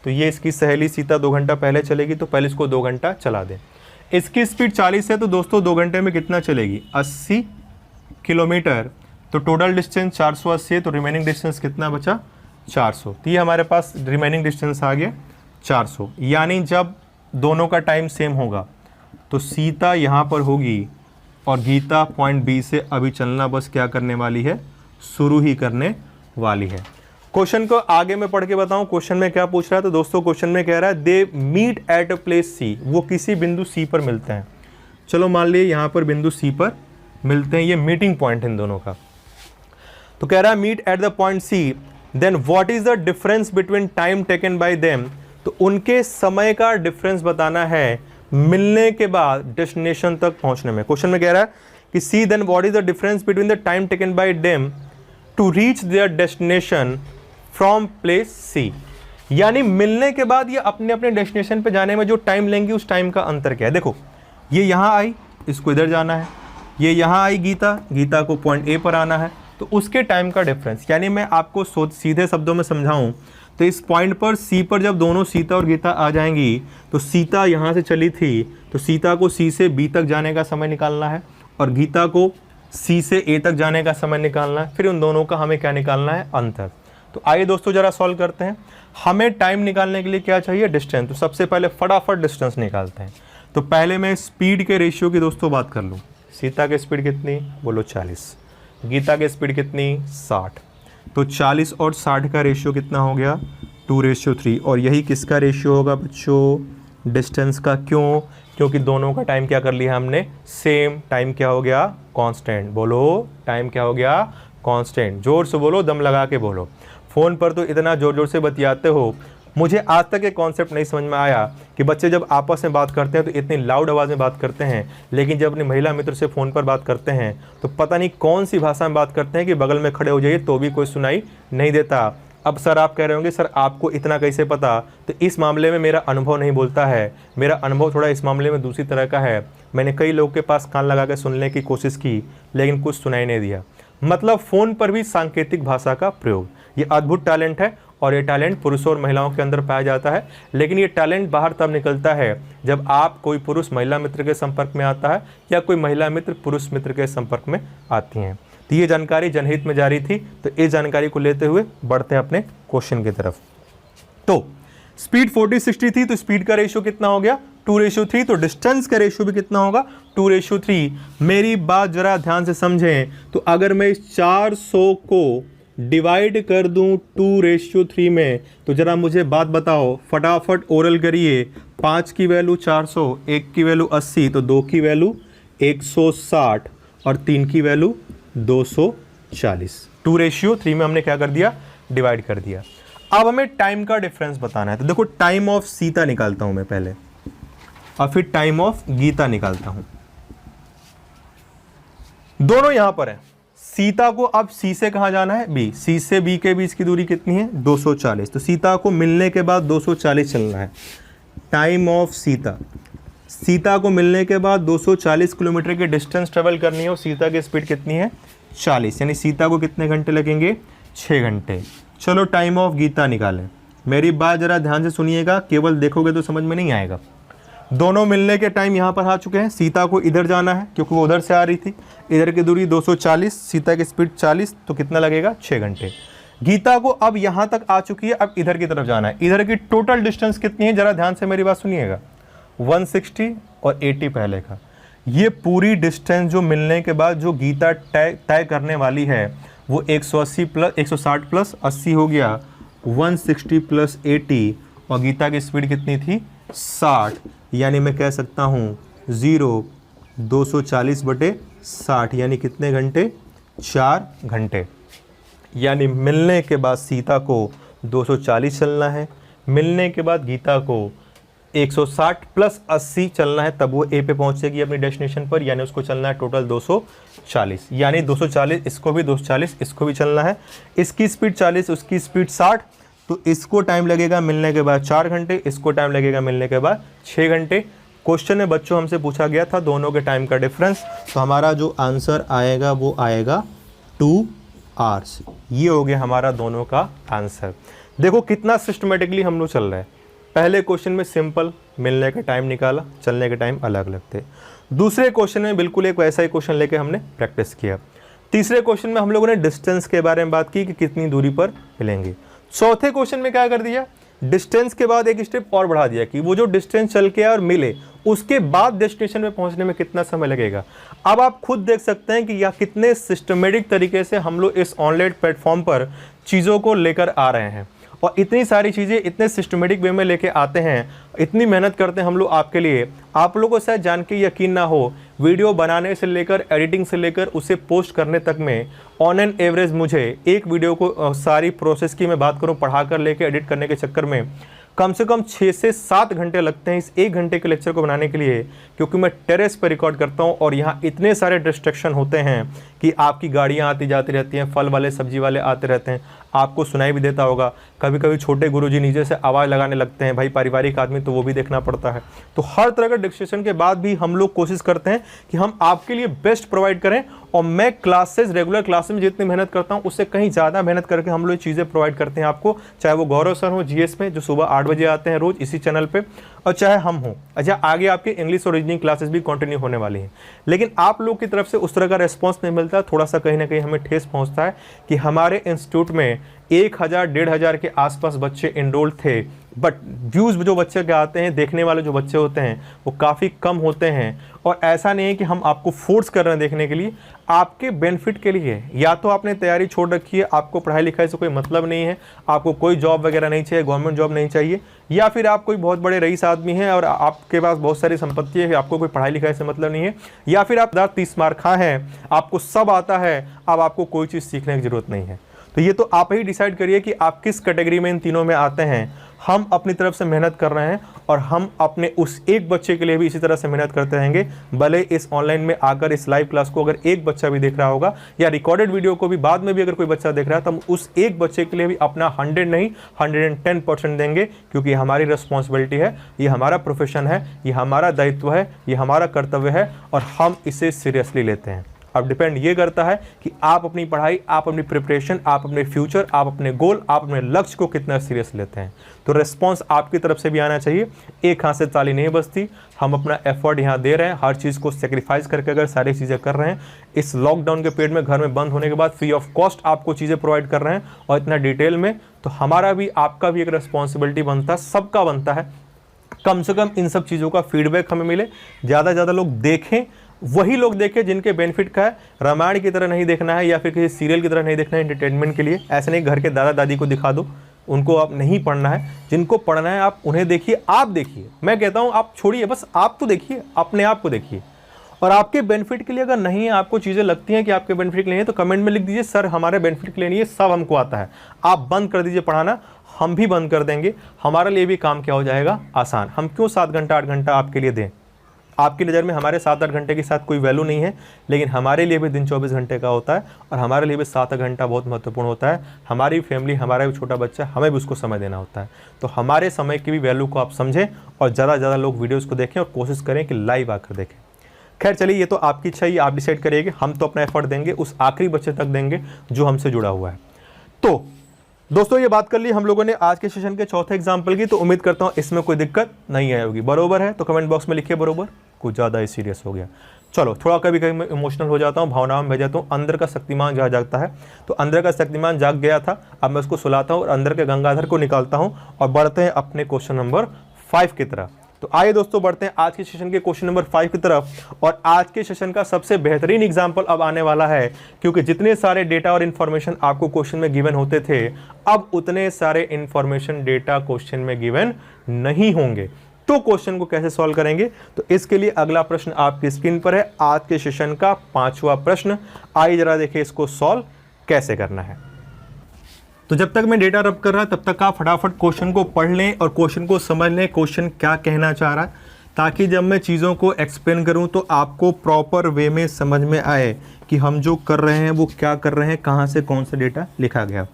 तो ये इसकी सहेली सीता 2 घंटा पहले चलेगी, तो पहले इसको 2 घंटा चला दें। इसकी स्पीड 40 है, तो दोस्तों 2 घंटे में कितना चलेगी? 80 किलोमीटर। तो टोटल डिस्टेंस 480 है, तो रिमेनिंग डिस्टेंस कितना बचा? 400। तो ये हमारे पास रिमेनिंग डिस्टेंस आ गया 400। यानी जब दोनों का टाइम सेम होगा तो सीता यहाँ पर होगी और गीता पॉइंट बी से अभी चलना बस क्या करने वाली है? शुरू ही करने वाली है। क्वेश्चन को आगे मैं पढ़ के बताऊं क्वेश्चन में क्या पूछ रहा है। तो दोस्तों क्वेश्चन में कह रहा है they meet at a place C, वो किसी बिंदु सी पर मिलते हैं। चलो मान लीजिए यहाँ पर बिंदु सी पर मिलते हैं, ये मीटिंग पॉइंट है इन दोनों का। तो कह रहा है meet at the point C, then what is the difference between time taken by them. तो उनके समय का डिफरेंस बताना है मिलने के बाद डेस्टिनेशन तक पहुंचने में। क्वेश्चन में कह रहा है कि C then what is the difference between the time taken by them to reach their destination from place C. यानी मिलने के बाद ये अपने अपने डेस्टिनेशन पे जाने में जो टाइम लेंगे उस टाइम का अंतर क्या है। देखो ये यहाँ आई, इसको इधर जाना है, ये यहाँ आई गीता को पॉइंट ए पर आना है, तो उसके टाइम का डिफरेंस। यानी मैं आपको सीधे शब्दों में समझाऊं तो इस पॉइंट पर सी पर जब दोनों सीता और गीता आ जाएंगी, तो सीता यहाँ से चली थी, तो सीता को सी से बी तक जाने का समय निकालना है और गीता को सी से ए तक जाने का समय निकालना है। फिर उन दोनों का हमें क्या निकालना है? अंतर। तो आइए दोस्तों जरा सॉल्व करते हैं। हमें टाइम निकालने के लिए क्या चाहिए? डिस्टेंस। तो सबसे पहले फटाफट डिस्टेंस निकालते हैं। तो पहले मैं स्पीड के रेशियो की दोस्तों बात कर लूँ। सीता की स्पीड कितनी? बोलो 40। गीता की स्पीड कितनी? 60। तो 40 और 60 का रेशियो कितना हो गया? 2:3। और यही किसका रेशियो होगा बच्चों? डिस्टेंस का। क्यों? क्योंकि दोनों का टाइम क्या कर लिया हमने? सेम। टाइम क्या हो गया? कांस्टेंट। बोलो टाइम क्या हो गया? कांस्टेंट। जोर से बोलो, दम लगा के बोलो। फ़ोन पर तो इतना जोर जोर से बतियाते हो, मुझे आज तक ये कॉन्सेप्ट नहीं समझ में आया कि बच्चे जब आपस में बात करते हैं तो इतनी लाउड आवाज़ में बात करते हैं, लेकिन जब अपनी महिला मित्र से फ़ोन पर बात करते हैं तो पता नहीं कौन सी भाषा में बात करते हैं कि बगल में खड़े हो जाइए तो भी कोई सुनाई नहीं देता। अब सर आप कह रहे होंगे सर आपको इतना कैसे पता? तो इस मामले में मेरा अनुभव नहीं बोलता है, मेरा अनुभव थोड़ा इस मामले में दूसरी तरह का है। मैंने कई लोगों के पास कान लगा के सुनने की कोशिश की लेकिन कुछ सुनाई नहीं दिया। मतलब फ़ोन पर भी सांकेतिक भाषा का प्रयोग, ये अद्भुत टैलेंट है और ये टैलेंट पुरुषों और महिलाओं के अंदर पाया जाता है। लेकिन ये टैलेंट बाहर तब निकलता है जब आप कोई पुरुष महिला मित्र के संपर्क में आता है या कोई महिला मित्र पुरुष मित्र के संपर्क में आती हैं। तो ये जानकारी जनहित में जारी थी, तो इस जानकारी को लेते हुए बढ़ते हैं अपने क्वेश्चन की तरफ। तो स्पीड 40-60 थी, तो स्पीड का रेशियो कितना हो गया? 2:3। तो डिस्टेंस का रेशियो भी कितना होगा? 2:3। मेरी बात जरा ध्यान से समझें। तो अगर मैं इस 400 को डिवाइड कर दूं 2:3 में, तो जरा मुझे बात बताओ, फटाफट ओरल करिए। 5 की वैल्यू 400, 1 की वैल्यू 80, तो 2 की वैल्यू 160 और 3 की वैल्यू 240। 2:3 में हमने क्या कर दिया? डिवाइड कर दिया। अब हमें टाइम का डिफरेंस बताना है। तो देखो टाइम ऑफ सीता निकालता हूं मैं पहले और फिर टाइम ऑफ गीता निकालता हूं। दोनों यहां पर है। सीता को अब सी से कहां जाना है? बी। सी से बी के बीच की दूरी कितनी है? 240। तो सीता को मिलने के बाद 240 चलना है। टाइम ऑफ सीता को मिलने के बाद 240 किलोमीटर की डिस्टेंस ट्रेवल करनी है और सीता की स्पीड कितनी है? 40। यानी सीता को कितने घंटे लगेंगे? 6 घंटे। चलो टाइम ऑफ गीता निकालें। मेरी बात जरा ध्यान से सुनिएगा, केवल देखोगे तो समझ में नहीं आएगा। दोनों मिलने के टाइम यहाँ पर आ चुके हैं। सीता को इधर जाना है क्योंकि वो उधर से आ रही थी, इधर की दूरी 240, सीता की स्पीड 40, तो कितना लगेगा 6 घंटे। गीता को अब यहाँ तक आ चुकी है, अब इधर की तरफ जाना है। इधर की टोटल डिस्टेंस कितनी है, जरा ध्यान से मेरी बात सुनिएगा, 160 और 80 पहले का। ये पूरी डिस्टेंस जो मिलने के बाद जो गीता तय करने वाली है वो 160 प्लस 80 हो गया, 160 प्लस 80, और गीता की स्पीड कितनी थी 60, यानी मैं कह सकता हूँ 240/60, यानी कितने घंटे, 4 घंटे। यानी मिलने के बाद सीता को 240 चलना है, मिलने के बाद गीता को 160 प्लस 80 चलना है, तब वो ए पे पहुंचेगी अपनी डेस्टिनेशन पर, यानी उसको चलना है टोटल 240, यानी 240, इसको भी 240, इसको भी चलना है। इसकी स्पीड 40, उसकी स्पीड 60, तो इसको टाइम लगेगा मिलने के बाद 4 घंटे, इसको टाइम लगेगा मिलने के बाद 6 घंटे। क्वेश्चन में बच्चों हमसे पूछा गया था दोनों के टाइम का डिफरेंस, तो हमारा जो आंसर आएगा वो आएगा 2 आवर्स। ये हो गया हमारा दोनों का आंसर। देखो कितना सिस्टमेटिकली हम लोग चल रहे हैं। पहले क्वेश्चन में सिंपल मिलने का टाइम निकाला, चलने के टाइम अलग अलग थे। दूसरे क्वेश्चन में बिल्कुल एक वैसा ही क्वेश्चन लेके हमने प्रैक्टिस किया। तीसरे क्वेश्चन में हम लोगों ने डिस्टेंस के बारे में बात की कि कितनी दूरी पर मिलेंगे। चौथे क्वेश्चन में क्या कर दिया, डिस्टेंस के बाद एक स्टेप और बढ़ा दिया कि वो जो डिस्टेंस चल के और मिले उसके बाद डेस्टिनेशन में पहुंचने में कितना समय लगेगा। अब आप खुद देख सकते हैं कि यह कितने सिस्टमेटिक तरीके से हम लोग इस ऑनलाइन प्लेटफॉर्म पर चीज़ों को लेकर आ रहे हैं, और इतनी सारी चीज़ें इतने सिस्टमेटिक वे में लेके आते हैं, इतनी मेहनत करते हैं हम लोग आपके लिए। आप लोगों को शायद जान के यकीन ना हो, वीडियो बनाने से लेकर एडिटिंग से लेकर उसे पोस्ट करने तक में ऑन एन एवरेज मुझे एक वीडियो को सारी प्रोसेस की मैं बात करूं, पढ़ा कर लेके एडिट करने के चक्कर में कम से कम 6 से 7 घंटे लगते हैं इस 1 घंटे के लेक्चर को बनाने के लिए, क्योंकि मैं टेरेस पर रिकॉर्ड करता हूं और यहाँ इतने सारे डिस्ट्रैक्शन होते हैं कि आपकी गाड़ियाँ आती जाती रहती हैं, फल वाले सब्जी वाले आते रहते हैं, आपको सुनाई भी देता होगा। कभी कभी छोटे गुरुजी नीचे से आवाज़ लगाने लगते हैं, भाई पारिवारिक आदमी तो वो भी देखना पड़ता है। तो हर तरह का डिस्ट्रैक्शन के बाद भी हम लोग कोशिश करते हैं कि हम आपके लिए बेस्ट प्रोवाइड करें, और मैं क्लासेस रेगुलर क्लासेस में जितनी मेहनत करता हूं उससे कहीं ज़्यादा मेहनत करके हम लोग चीज़ें प्रोवाइड करते हैं आपको, चाहे वो गौरव सर हो जीएस में जो सुबह 8 बजे आते हैं रोज़ इसी चैनल पे, और चाहे हम हों। अच्छा, आगे आपके इंग्लिश और रीजनिंग क्लासेस भी कंटिन्यू होने वाली हैं, लेकिन आप लोग की तरफ से उस तरह का रिस्पॉन्स नहीं मिलता, थोड़ा सा कहीं ना कहीं हमें ठेस पहुँचता है कि हमारे इंस्टीट्यूट में 1000-1500 के आसपास बच्चे इनरोल थे, बट व्यूज़ जो बच्चे के आते हैं, देखने वाले जो बच्चे होते हैं वो काफ़ी कम होते हैं। और ऐसा नहीं है कि हम आपको फोर्स कर रहे हैं देखने के लिए, आपके बेनिफिट के लिए। या तो आपने तैयारी छोड़ रखी है, आपको पढ़ाई लिखाई से कोई मतलब नहीं है, आपको कोई जॉब वगैरह नहीं चाहिए, गवर्नमेंट जॉब नहीं चाहिए, या फिर आप कोई बहुत बड़े रईस आदमी हैं और आपके पास बहुत सारी संपत्ति है, आपको कोई पढ़ाई लिखाई से मतलब नहीं है, या फिर आप 30 मार खा हैं, आपको सब आता है, अब आपको कोई चीज़ सीखने की जरूरत नहीं है। तो ये तो आप ही डिसाइड करिए कि आप किस कैटेगरी में इन तीनों में आते हैं। हम अपनी तरफ से मेहनत कर रहे हैं और हम अपने उस एक बच्चे के लिए भी इसी तरह से मेहनत करते रहेंगे। भले इस ऑनलाइन में आकर इस लाइव क्लास को अगर एक बच्चा भी देख रहा होगा, या रिकॉर्डेड वीडियो को भी बाद में भी अगर कोई बच्चा देख रहा है, तो हम उस एक बच्चे के लिए भी अपना 100 नहीं 110% देंगे, क्योंकि हमारी रिस्पॉन्सिबिलिटी है, ये हमारा प्रोफेशन है, ये हमारा दायित्व है, ये हमारा कर्तव्य है, और हम इसे सीरियसली लेते हैं। अब डिपेंड ये करता है कि आप अपनी पढ़ाई, आप अपनी प्रिपरेशन, आप अपने फ्यूचर, आप अपने गोल, आप अपने लक्ष्य को कितना सीरियस लेते हैं। तो रिस्पांस आपकी तरफ से भी आना चाहिए। एक हाथ से ताली नहीं बजती, हम अपना एफर्ट यहाँ दे रहे हैं, हर चीज़ को सेक्रीफाइस करके अगर सारी चीज़ें कर रहे हैं, इस लॉकडाउन के पीरियड में घर में बंद होने के बाद फ्री ऑफ कॉस्ट आपको चीज़ें प्रोवाइड कर रहे हैं और इतना डिटेल में, तो हमारा भी आपका भी एक रिस्पॉन्सिबिलिटी बनता है, सबका बनता है, कम से कम इन सब चीज़ों का फीडबैक हमें मिले, ज़्यादा से ज़्यादा लोग देखें, वही लोग देखें जिनके बेनिफिट का है। रामायण की तरह नहीं देखना है या फिर किसी सीरियल की तरह नहीं देखना है एंटरटेनमेंट के लिए। ऐसे नहीं घर के दादा दादी को दिखा दो, उनको आप नहीं पढ़ना है। जिनको पढ़ना है आप उन्हें देखिए, आप देखिए। मैं कहता हूँ आप छोड़िए, बस आप तो देखिए, अपने आप को देखिए। और आपके बेनिफिट के लिए अगर नहीं है, आपको चीज़ें लगती हैं कि आपके बेनिफिट के लिए है, तो कमेंट में लिख दीजिए सर हमारे बेनिफिट के लिए नहीं है, सब हमको आता है। आप बंद कर दीजिए पढ़ाना, हम भी बंद कर देंगे, हमारे लिए भी काम क्या हो जाएगा आसान। हम क्यों 7 घंटा 8 घंटा आपके लिए दें? आपकी नज़र में हमारे 7-8 घंटे के साथ कोई वैल्यू नहीं है, लेकिन हमारे लिए भी दिन 24 घंटे का होता है और हमारे लिए भी 7 घंटा बहुत महत्वपूर्ण होता है। हमारी फैमिली, हमारा भी छोटा बच्चा, हमें भी उसको समय देना होता है। तो हमारे समय की भी वैल्यू को आप समझें और ज़्यादा से ज़्यादा लोग वीडियोज़ को देखें और कोशिश करें कि लाइव आकर देखें। खैर चलिए, ये तो आपकी इच्छा ही, आप डिसाइड करिएगा। हम तो अपना एफर्ट देंगे, उस आखिरी बच्चे तक देंगे जो हमसे जुड़ा हुआ है। तो दोस्तों ये बात कर ली हम लोगों ने आज के सेशन के चौथे एग्जाम्पल की, तो उम्मीद करता हूँ इसमें कोई दिक्कत नहीं आई होगी। बरोबर है तो कमेंट बॉक्स में लिखिए बरोबर, कुछ ज़्यादा ही सीरियस हो गया। चलो थोड़ा कभी कभी मैं इमोशनल हो जाता हूँ, भावनाओं में बह जाता हूँ। अंदर का शक्तिमान जहाँ जागता है, तो अंदर का शक्तिमान जाग गया था, अब मैं उसको सुलाता हूँ और अंदर के गंगाधर को निकालता हूँ और बढ़ते हैं अपने क्वेश्चन नंबर 5 की तरफ। तो आइए दोस्तों बढ़ते हैं आज के सेशन के क्वेश्चन नंबर 5 की तरफ। और आज के सेशन का सबसे बेहतरीन एग्जांपल अब आने वाला है, क्योंकि जितने सारे डेटा और इन्फॉर्मेशन आपको क्वेश्चन में गिवन होते थे, अब उतने सारे इन्फॉर्मेशन डेटा क्वेश्चन में गिवन नहीं होंगे। तो क्वेश्चन को कैसे सॉल्व करेंगे, तो इसके लिए अगला प्रश्न आपकी स्क्रीन पर है, आज के सेशन का 5वां प्रश्न। आइए जरा देखिए इसको सॉल्व कैसे करना है। तो जब तक मैं डेटा रब कर रहा तब तक आप फटाफट क्वेश्चन को पढ़ लें और क्वेश्चन को समझ लें, क्वेश्चन क्या कहना चाह रहा है, ताकि जब मैं चीज़ों को एक्सप्लेन करूं तो आपको प्रॉपर वे में समझ में आए कि हम जो कर रहे हैं वो क्या कर रहे हैं, कहां से कौन सा डेटा लिखा गया।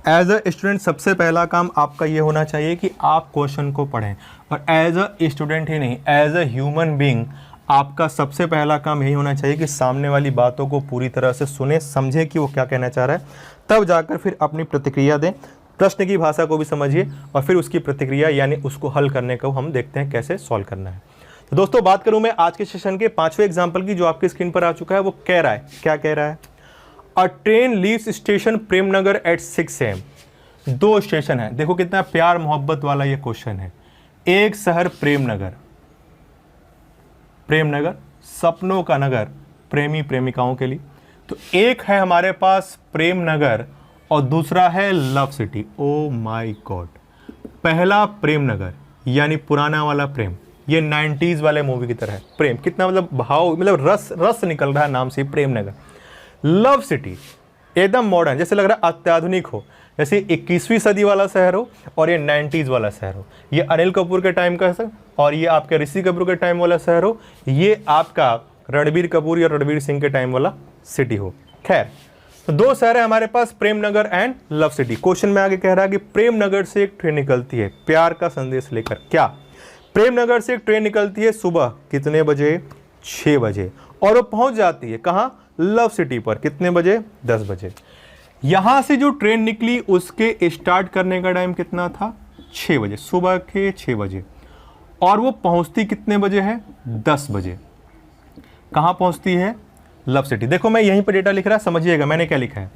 एज अ स्टूडेंट सबसे पहला काम आपका ये होना चाहिए कि आप क्वेश्चन को पढ़ें, और एज अ स्टूडेंट ही नहीं, एज अ ह्यूमन बीइंग आपका सबसे पहला काम यही होना चाहिए कि सामने वाली बातों को पूरी तरह से सुने, समझे कि वो क्या कहना चाह रहा है, तब जाकर फिर अपनी प्रतिक्रिया दें। प्रश्न की भाषा को भी समझिए और फिर उसकी प्रतिक्रिया यानी उसको हल करने को हम देखते हैं कैसे सॉल्व करना है। तो दोस्तों बात करूं मैं आज के सेशन के 5वें एग्जाम्पल की, जो आपकी स्क्रीन पर आ चुका है। वो कह रहा है, क्या कह रहा है, a train leaves station Premnagar at 6 AM। 2 station है, देखो कितना प्यार मोहब्बत वाला ये क्वेश्चन है। एक शहर प्रेमनगर, प्रेमनगर सपनों का नगर, प्रेमी प्रेमिकाओं के लिए। तो एक है हमारे पास प्रेमनगर और दूसरा है love city. O my God, पहला प्रेमनगर यानी पुराना वाला प्रेम, ये 90s वाले मूवी की तरह है। प्रेम कितना मतलब भाव, मतलब रस निकल रहा है नाम से, प्रेमनगर। लव सिटी एकदम मॉडर्न, जैसे लग रहा है अत्याधुनिक हो, जैसे 21वीं सदी वाला शहर हो और ये 90s वाला शहर हो। ये अनिल कपूर के टाइम का है और ये आपके ऋषि कपूर के टाइम वाला शहर हो, ये आपका रणबीर कपूर या रणबीर सिंह के टाइम वाला सिटी हो। खैर, तो 2 शहर है हमारे पास, Premnagar and love city. Question में आगे कह रहा है कि प्रेमनगर से एक ट्रेन निकलती है प्यार का संदेश लेकर। क्या, प्रेमनगर से एक ट्रेन निकलती है सुबह कितने बजे, 6 बजे, और वो पहुंच जाती है कहां, लव सिटी पर, कितने बजे, 10 बजे। यहां से जो ट्रेन निकली उसके स्टार्ट करने का टाइम कितना था, 6 बजे, सुबह के 6 बजे, और वो पहुंचती कितने बजे है, 10 बजे। कहां पहुंचती है, लव सिटी। देखो मैं यहीं पर डेटा लिख रहा, समझिएगा मैंने क्या लिखा है।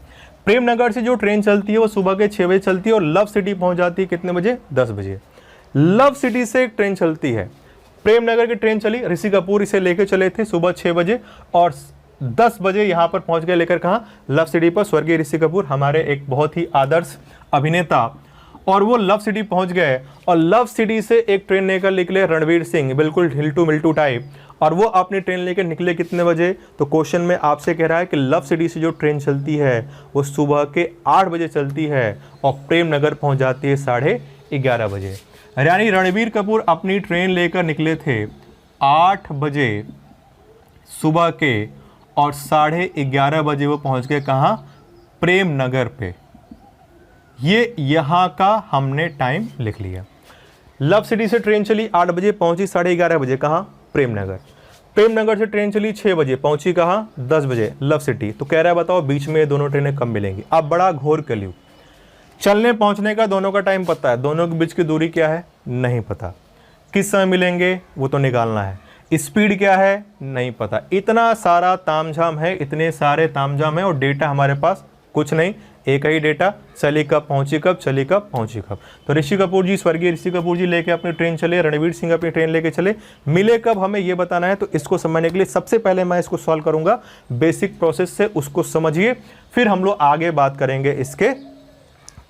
प्रेमनगर से जो ट्रेन चलती है वो सुबह के 6 बजे चलती है और लव सिटी पहुंच जाती है कितने बजे, 10 बजे। लव सिटी से एक ट्रेन चलती है, प्रेमनगर की ट्रेन चली, ऋषि कपूर इसे लेकर चले थे सुबह 6 बजे और 10 बजे यहां पर पहुंच गए लेकर, कहां, लव सिटी पर। स्वर्गीय ऋषि कपूर हमारे एक बहुत ही आदर्श अभिनेता, और वो लव सिटी पहुंच गए और लव सिटी से एक ट्रेन लेकर निकले रणवीर सिंह, बिल्कुल हिल्टू मिल्टू टाइप, और वो अपनी ट्रेन लेकर निकले कितने बजे। तो क्वेश्चन में आपसे कह रहा है कि लव सिटी से जो ट्रेन चलती है वो सुबह के 8 बजे चलती है और प्रेमनगर पहुंच जाती है 11:30 बजे। यानी रणबीर कपूर अपनी ट्रेन लेकर निकले थे 8 बजे सुबह के और 11:30 बजे वो पहुंच गए कहां, प्रेमनगर पे। ये यहां का हमने टाइम लिख लिया। लव सिटी से ट्रेन चली 8 बजे, पहुंची 11:30 बजे कहां, प्रेमनगर। प्रेमनगर से ट्रेन चली 6 बजे, पहुंची कहां, 10 बजे, लव सिटी। तो कह रहा है बताओ बीच में दोनों ट्रेनें कब मिलेंगी। अब बड़ा घोर कलयुग, चलने पहुंचने का दोनों का टाइम पता है, दोनों के बीच की दूरी क्या है नहीं पता, किस समय मिलेंगे वो तो निकालना है, स्पीड क्या है नहीं पता। इतना सारा तामझाम है, इतने सारे तामझाम है और डेटा हमारे पास कुछ नहीं, एक ही डेटा, चली कब पहुंची कब, चली कब पहुंची कब। तो ऋषि कपूर जी, स्वर्गीय ऋषि कपूर जी लेके अपनी ट्रेन चले, रणवीर सिंह अपनी ट्रेन लेके चले, मिले कब हमें ये बताना है। तो इसको समझने के लिए सबसे पहले मैं इसको सॉल्व करूंगा बेसिक प्रोसेस से, उसको समझिए, फिर हम लोग आगे बात करेंगे इसके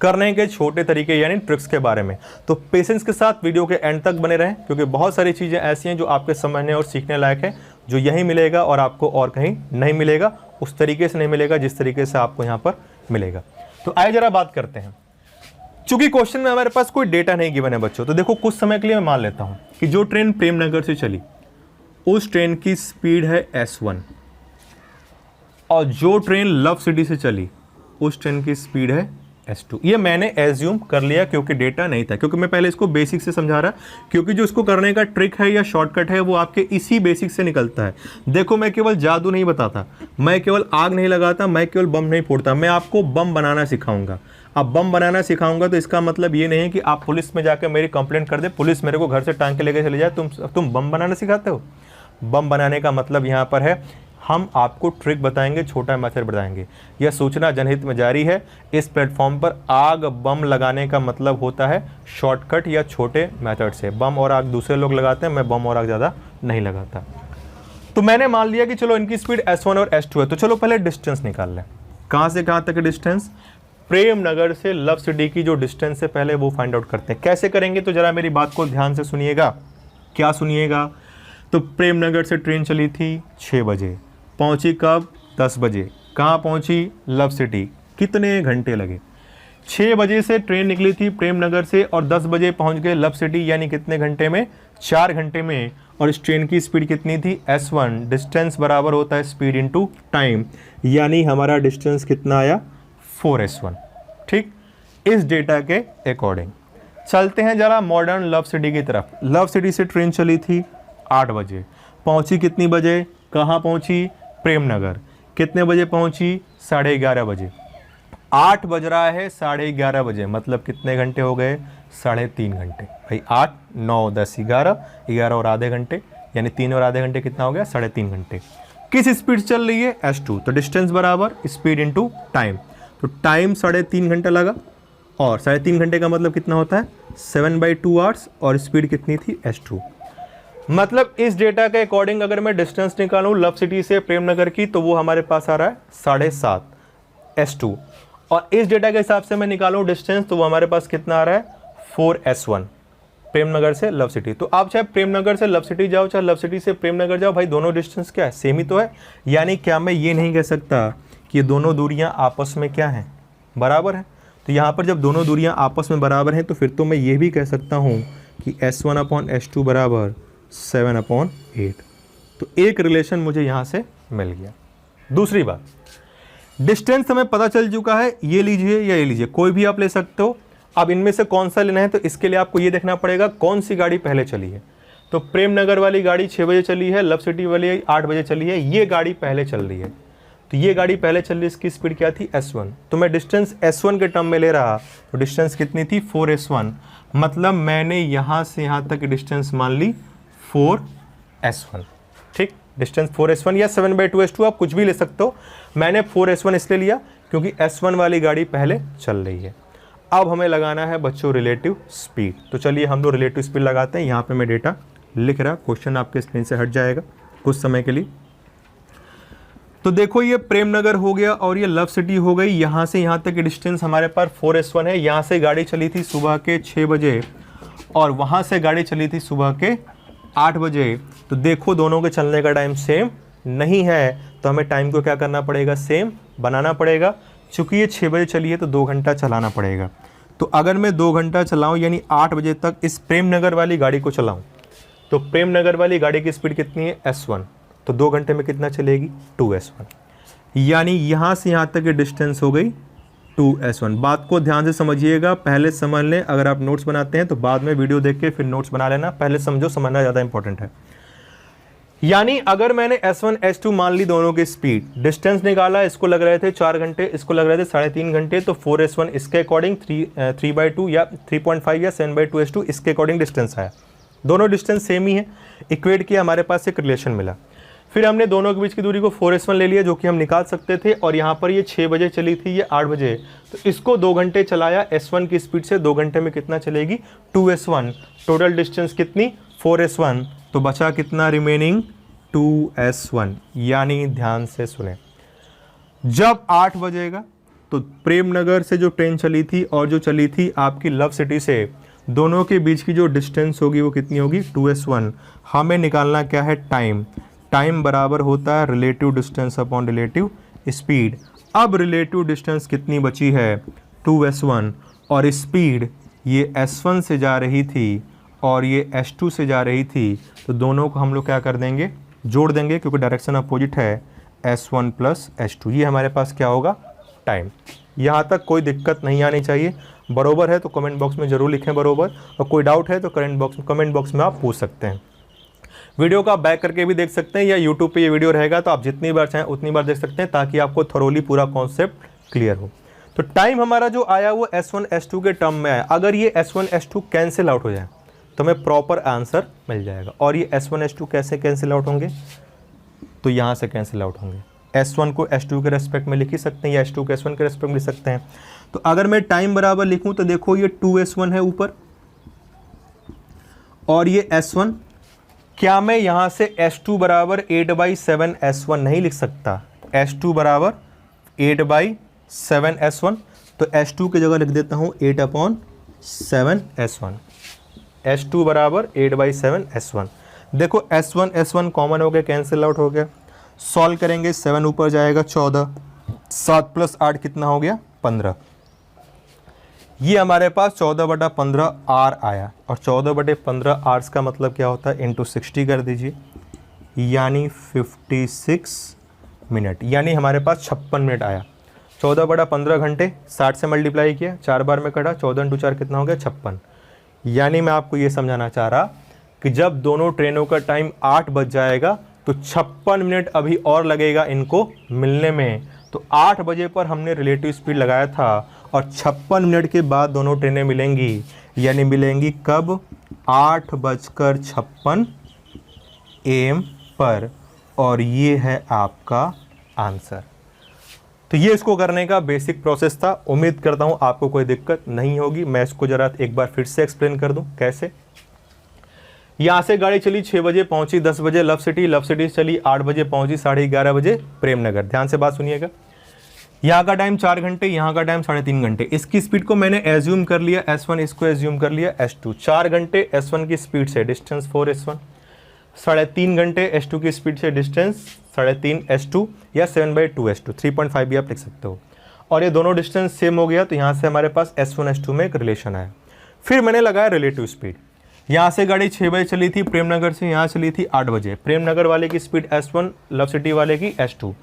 करने के छोटे तरीके यानी ट्रिक्स के बारे में। तो पेशेंस के साथ वीडियो के एंड तक बने रहें, क्योंकि बहुत सारी चीज़ें ऐसी हैं जो आपके समझने और सीखने लायक है, जो यहीं मिलेगा और आपको और कहीं नहीं मिलेगा, उस तरीके से नहीं मिलेगा जिस तरीके से आपको यहाँ पर मिलेगा। तो आइए जरा बात करते हैं। चूंकि क्वेश्चन में हमारे पास कोई डेटा नहीं गिवन है बच्चों, तो देखो कुछ समय के लिए मैं मान लेता हूँ कि जो ट्रेन प्रेमनगर से चली उस ट्रेन की स्पीड है S1 और जो ट्रेन लव सिटी से चली उस ट्रेन की स्पीड है S2। ये मैंने एज्यूम कर लिया क्योंकि डेटा नहीं था, क्योंकि मैं पहले इसको बेसिक से समझा रहा, क्योंकि जो इसको करने का ट्रिक है या शॉर्टकट है वो आपके इसी बेसिक से निकलता है। देखो मैं केवल जादू नहीं बताता, मैं केवल आग नहीं लगाता, मैं केवल बम नहीं फोड़ता, मैं आपको बम बनाना सिखाऊंगा। अब बम बनाना सिखाऊंगा तो इसका मतलब ये नहीं है कि आप पुलिस में जाकर मेरी कंप्लेंट कर दे, पुलिस मेरे को घर से टांग के लेके चले जाए, तुम बम बनाना सिखाते हो। बम बनाने का मतलब यहाँ पर है हम आपको ट्रिक बताएंगे, छोटा मेथड बताएंगे। यह सूचना जनहित में जारी है। इस प्लेटफॉर्म पर आग बम लगाने का मतलब होता है शॉर्टकट या छोटे मेथड से। बम और आग दूसरे लोग लगाते हैं, मैं बम और आग ज़्यादा नहीं लगाता। तो मैंने मान लिया कि चलो इनकी स्पीड S1 और S2 है, तो चलो पहले डिस्टेंस निकाल लें। कहाँ से कहाँ तक डिस्टेंस? प्रेम नगर से लव सिटी की जो डिस्टेंस है पहले वो फाइंड आउट करते हैं। कैसे करेंगे तो जरा मेरी बात को ध्यान से सुनिएगा। क्या सुनिएगा? तो प्रेम नगर से ट्रेन चली थी 6 बजे, पहुंची कब? 10 बजे। कहाँ पहुंची? Love city. कितने घंटे लगे? 6 बजे से ट्रेन निकली थी प्रेम नगर से और 10 बजे पहुंच गए लव सिटी, यानी कितने घंटे में? 4 घंटे में। और इस ट्रेन की स्पीड कितनी थी? S1। डिस्टेंस बराबर होता है स्पीड इनटू टाइम, यानी हमारा डिस्टेंस कितना आया? 4S1। ठीक, इस डेटा के अकॉर्डिंग चलते हैं जरा मॉडर्न लव सिटी की तरफ। लव सिटी से ट्रेन चली थी 8 बजे, पहुंची कितनी बजे? कहाँ पहुंची? प्रेम नगर। कितने बजे पहुंची? 11:30 बजे। 8 बज रहा है, 11:30 बजे, मतलब कितने घंटे हो गए? 3.5 घंटे। भाई 8, 9, 10, 11, 11 और आधे घंटे, यानी 3 और आधे घंटे कितना हो गया? 3.5 घंटे। किस स्पीड चल रही है? S2। तो डिस्टेंस बराबर स्पीड इनटू टाइम। तो टाइम 3.5 घंटा लगा, और 3.5 घंटे का मतलब कितना होता है? 7/2 आवर्स, और स्पीड कितनी थी? S2। मतलब इस डेटा के अकॉर्डिंग अगर मैं डिस्टेंस निकालूं लव सिटी से प्रेम नगर की, तो वो हमारे पास आ रहा है 7.5 S2। और इस डेटा के हिसाब से मैं निकालूं डिस्टेंस, तो वो हमारे पास कितना आ रहा है? 4S1 प्रेम नगर से लव सिटी। तो आप चाहे प्रेम नगर से लव सिटी जाओ, चाहे लव सिटी से प्रेम नगर जाओ, भाई दोनों डिस्टेंस क्या है? सेम ही तो है। यानी क्या मैं ये नहीं कह सकता कि ये दोनों दूरियां आपस में क्या हैं? बराबर है। तो यहाँ पर जब दोनों दूरियां आपस में बराबर हैं, तो फिर तो मैं ये भी कह सकता हूँ कि S1/S2 बराबर 7/8। तो एक रिलेशन मुझे यहाँ से मिल गया। दूसरी बात, डिस्टेंस हमें पता चल चुका है, ये लीजिए या ये लीजिए, कोई भी आप ले सकते हो। अब इनमें से कौन सा लेना है, तो इसके लिए आपको ये देखना पड़ेगा कौन सी गाड़ी पहले चली है। तो प्रेम नगर वाली गाड़ी 6 बजे चली है, लव सिटी वाली 8 बजे चली है, ये गाड़ी पहले चल रही है। तो ये गाड़ी पहले चल रही है, इसकी स्पीड क्या थी? S1। तो मैं डिस्टेंस S1 के टर्म में ले रहा, तो डिस्टेंस कितनी थी? 4S1। मतलब मैंने यहाँ से यहाँ तक डिस्टेंस मान ली 4S1। ठीक, डिस्टेंस 4S1 या 7/2 S2, आप कुछ भी ले सकते हो। मैंने 4S1 इसलिए लिया क्योंकि S1 वाली गाड़ी पहले चल रही है। अब हमें लगाना है बच्चों रिलेटिव स्पीड। तो चलिए हम लोग रिलेटिव स्पीड लगाते हैं। यहाँ पे मैं डेटा लिख रहा, क्वेश्चन आपके स्क्रीन से हट जाएगा कुछ समय के लिए। तो देखो ये प्रेम नगर हो गया और ये लव सिटी हो गई। यहाँ से यहाँ तक की डिस्टेंस हमारे पास 4S1 है। यहाँ से गाड़ी चली थी सुबह के 6 बजे और वहाँ से गाड़ी चली थी सुबह के 8 बजे। तो देखो दोनों के चलने का टाइम सेम नहीं है, तो हमें टाइम को क्या करना पड़ेगा? सेम बनाना पड़ेगा। चूँकि ये 6 बजे चली है तो 2 घंटा चलाना पड़ेगा। तो अगर मैं 2 घंटा चलाऊँ यानी 8 बजे तक इस प्रेम नगर वाली गाड़ी को चलाऊँ, तो प्रेम नगर वाली गाड़ी की स्पीड कितनी है? S1। तो 2 घंटे में कितना चलेगी? 2S1। यानी यहाँ से यहाँ तक की डिस्टेंस हो गई 2S1। बात को ध्यान से समझिएगा, पहले समझ लें। अगर आप नोट्स बनाते हैं तो बाद में वीडियो देख के फिर नोट्स बना लेना, पहले समझो, समझना ज़्यादा इंपॉर्टेंट है। यानी अगर मैंने S1 S2 मान ली दोनों की स्पीड, डिस्टेंस निकाला, इसको लग रहे थे 4 घंटे, इसको लग रहे थे 3.5 घंटे, तो 4S1 इसके अकॉर्डिंग 3/2 या 3.5 या 7/2 S2 इसके अकॉर्डिंग डिस्टेंस आया। दोनों डिस्टेंस सेम ही है, इक्वेट किया, हमारे पास एक रिलेशन मिला। फिर हमने दोनों के बीच की दूरी को 4S1 ले लिया, जो कि हम निकाल सकते थे। और यहाँ पर ये 6 बजे चली थी, ये 8 बजे, तो इसको 2 घंटे चलाया S1 की स्पीड से। 2 घंटे में कितना चलेगी? 2S1। टोटल डिस्टेंस कितनी? 4S1। तो बचा कितना रिमेनिंग? 2S1। यानी ध्यान से सुने, जब 8 बजेगा तो प्रेम नगर से जो ट्रेन चली थी और जो चली थी आपकी लव सिटी से, दोनों के बीच की जो डिस्टेंस होगी वो कितनी होगी? 2S1। हमें निकालना क्या है? टाइम। टाइम बराबर होता है relative distance upon relative speed. अब रिलेटिव डिस्टेंस कितनी बची है? 2S1। और स्पीड ये S1 से जा रही थी और ये S2 से जा रही थी, तो दोनों को हम लोग क्या कर देंगे? जोड़ देंगे, क्योंकि डायरेक्शन अपोजिट है। S1 + S2, ये हमारे पास क्या होगा? टाइम। यहाँ तक कोई दिक्कत नहीं आनी चाहिए। बरोबर है तो कमेंट बॉक्स में ज़रूर लिखें बरोबर, और कोई डाउट है तो कमेंट बॉक्स में आप पूछ सकते हैं। वीडियो को आप बैक करके भी देख सकते हैं, या यूट्यूब पे ये वीडियो रहेगा तो आप जितनी बार चाहें उतनी बार देख सकते हैं, ताकि आपको थोरोली पूरा कॉन्सेप्ट क्लियर हो। तो टाइम हमारा जो आया वो S1 S2 के टर्म में आया। अगर ये S1 S2 कैंसिल आउट हो जाए तो हमें प्रॉपर आंसर मिल जाएगा। और ये S1 S2 कैसे कैंसिल आउट होंगे, तो यहाँ से कैंसिल आउट होंगे। S1 को S2 के रेस्पेक्ट में लिख ही सकते हैं, या S2 को S1 के रेस्पेक्ट में लिख सकते हैं। तो अगर मैं टाइम बराबर लिखूं तो देखो ये 2S1 है ऊपर, और ये S1। क्या मैं यहाँ से S2 बराबर 8/7 S1 नहीं लिख सकता? S2 बराबर 8/7 S1, तो S2 की जगह लिख देता हूँ 8/7 S1। S2 बराबर 8/7 S1। देखो S1 कॉमन हो गया, कैंसिल आउट हो गया। सॉल्व करेंगे, 7 ऊपर जाएगा 14, 7 + 8 कितना हो गया? 15। ये हमारे पास 14/15 R आया, और 14/15 आर्स का मतलब क्या होता है? इंटू 60 कर दीजिए, यानी 56 मिनट, यानी हमारे पास 56 मिनट आया। 14/15 घंटे 60 से मल्टीप्लाई किया, 4 बार में कटा, 14 × 4 कितना हो गया? 56। यानी मैं आपको ये समझाना चाह रहा कि जब दोनों ट्रेनों का टाइम 8 बज जाएगा तो 56 मिनट अभी और लगेगा इनको मिलने में। तो 8 बजे पर हमने रिलेटिव स्पीड लगाया था, और 56 मिनट के बाद दोनों ट्रेनें मिलेंगी, यानी मिलेंगी कब? 8:56 AM पर, और ये है आपका आंसर। तो ये इसको करने का बेसिक प्रोसेस था। उम्मीद करता हूँ आपको कोई दिक्कत नहीं होगी। मैं इसको ज़रा एक बार फिर से एक्सप्लेन कर दूँ कैसे। यहाँ से गाड़ी चली 6 बजे, पहुँची 10 बजे लव सिटी से चली 8 बजे, पहुँची 11:30 बजे प्रेमनगर। ध्यान से बात सुनिएगा। यहाँ का टाइम 4 घंटे, यहाँ का टाइम 3.5 घंटे। इसकी स्पीड को मैंने एज्यूम कर लिया S1, इसको एज्यूम कर लिया S2। 4 घंटे S1 की स्पीड से डिस्टेंस 4S1, 3.5 घंटे S2 की स्पीड से डिस्टेंस 3.5 S2, या 7/2 S2, 3.5 भी आप लिख सकते हो। और ये दोनों डिस्टेंस सेम हो गया, तो यहाँ से हमारे पास S1 S2 में एक रिलेशन आया। फिर मैंने लगाया रिलेटिव स्पीड। यहाँ से गाड़ी 6 बजे चली थी प्रेमनगर से, यहाँ चली थी 8 बजे। प्रेमनगर वाले की स्पीड S1, लव सिटी वाले की S2।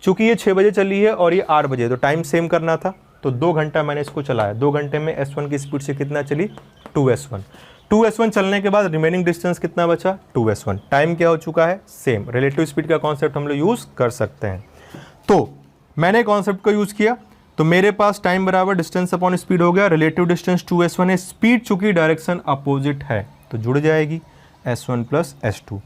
चूँकि ये 6 बजे चली है और ये 8 बजे, तो टाइम सेम करना था, तो 2 घंटा मैंने इसको चलाया। 2 घंटे में S1 की स्पीड से कितना चली? 2S1। 2S1 चलने के बाद रिमेनिंग डिस्टेंस कितना बचा? 2S1। टाइम क्या हो चुका है? सेम। रिलेटिव स्पीड का कॉन्सेप्ट हम लोग यूज़ कर सकते हैं। तो मैंने कॉन्सेप्ट को यूज़ किया, तो मेरे पास टाइम बराबर डिस्टेंस अपॉन स्पीड हो गया। रिलेटिव डिस्टेंस 2S1 है, स्पीड चूँकि डायरेक्शन अपोजिट है तो जुड़ जाएगी S1 + S2।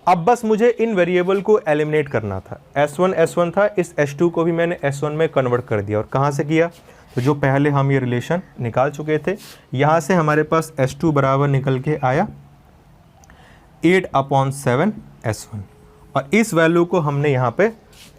अब बस मुझे इन वेरिएबल को एलिमिनेट करना था। S1 था, इस S2 को भी मैंने S1 में कन्वर्ट कर दिया। और कहाँ से किया? तो जो पहले हम ये रिलेशन निकाल चुके थे, यहाँ से हमारे पास S2 बराबर निकल के आया 8/7 S1, और इस वैल्यू को हमने यहाँ पे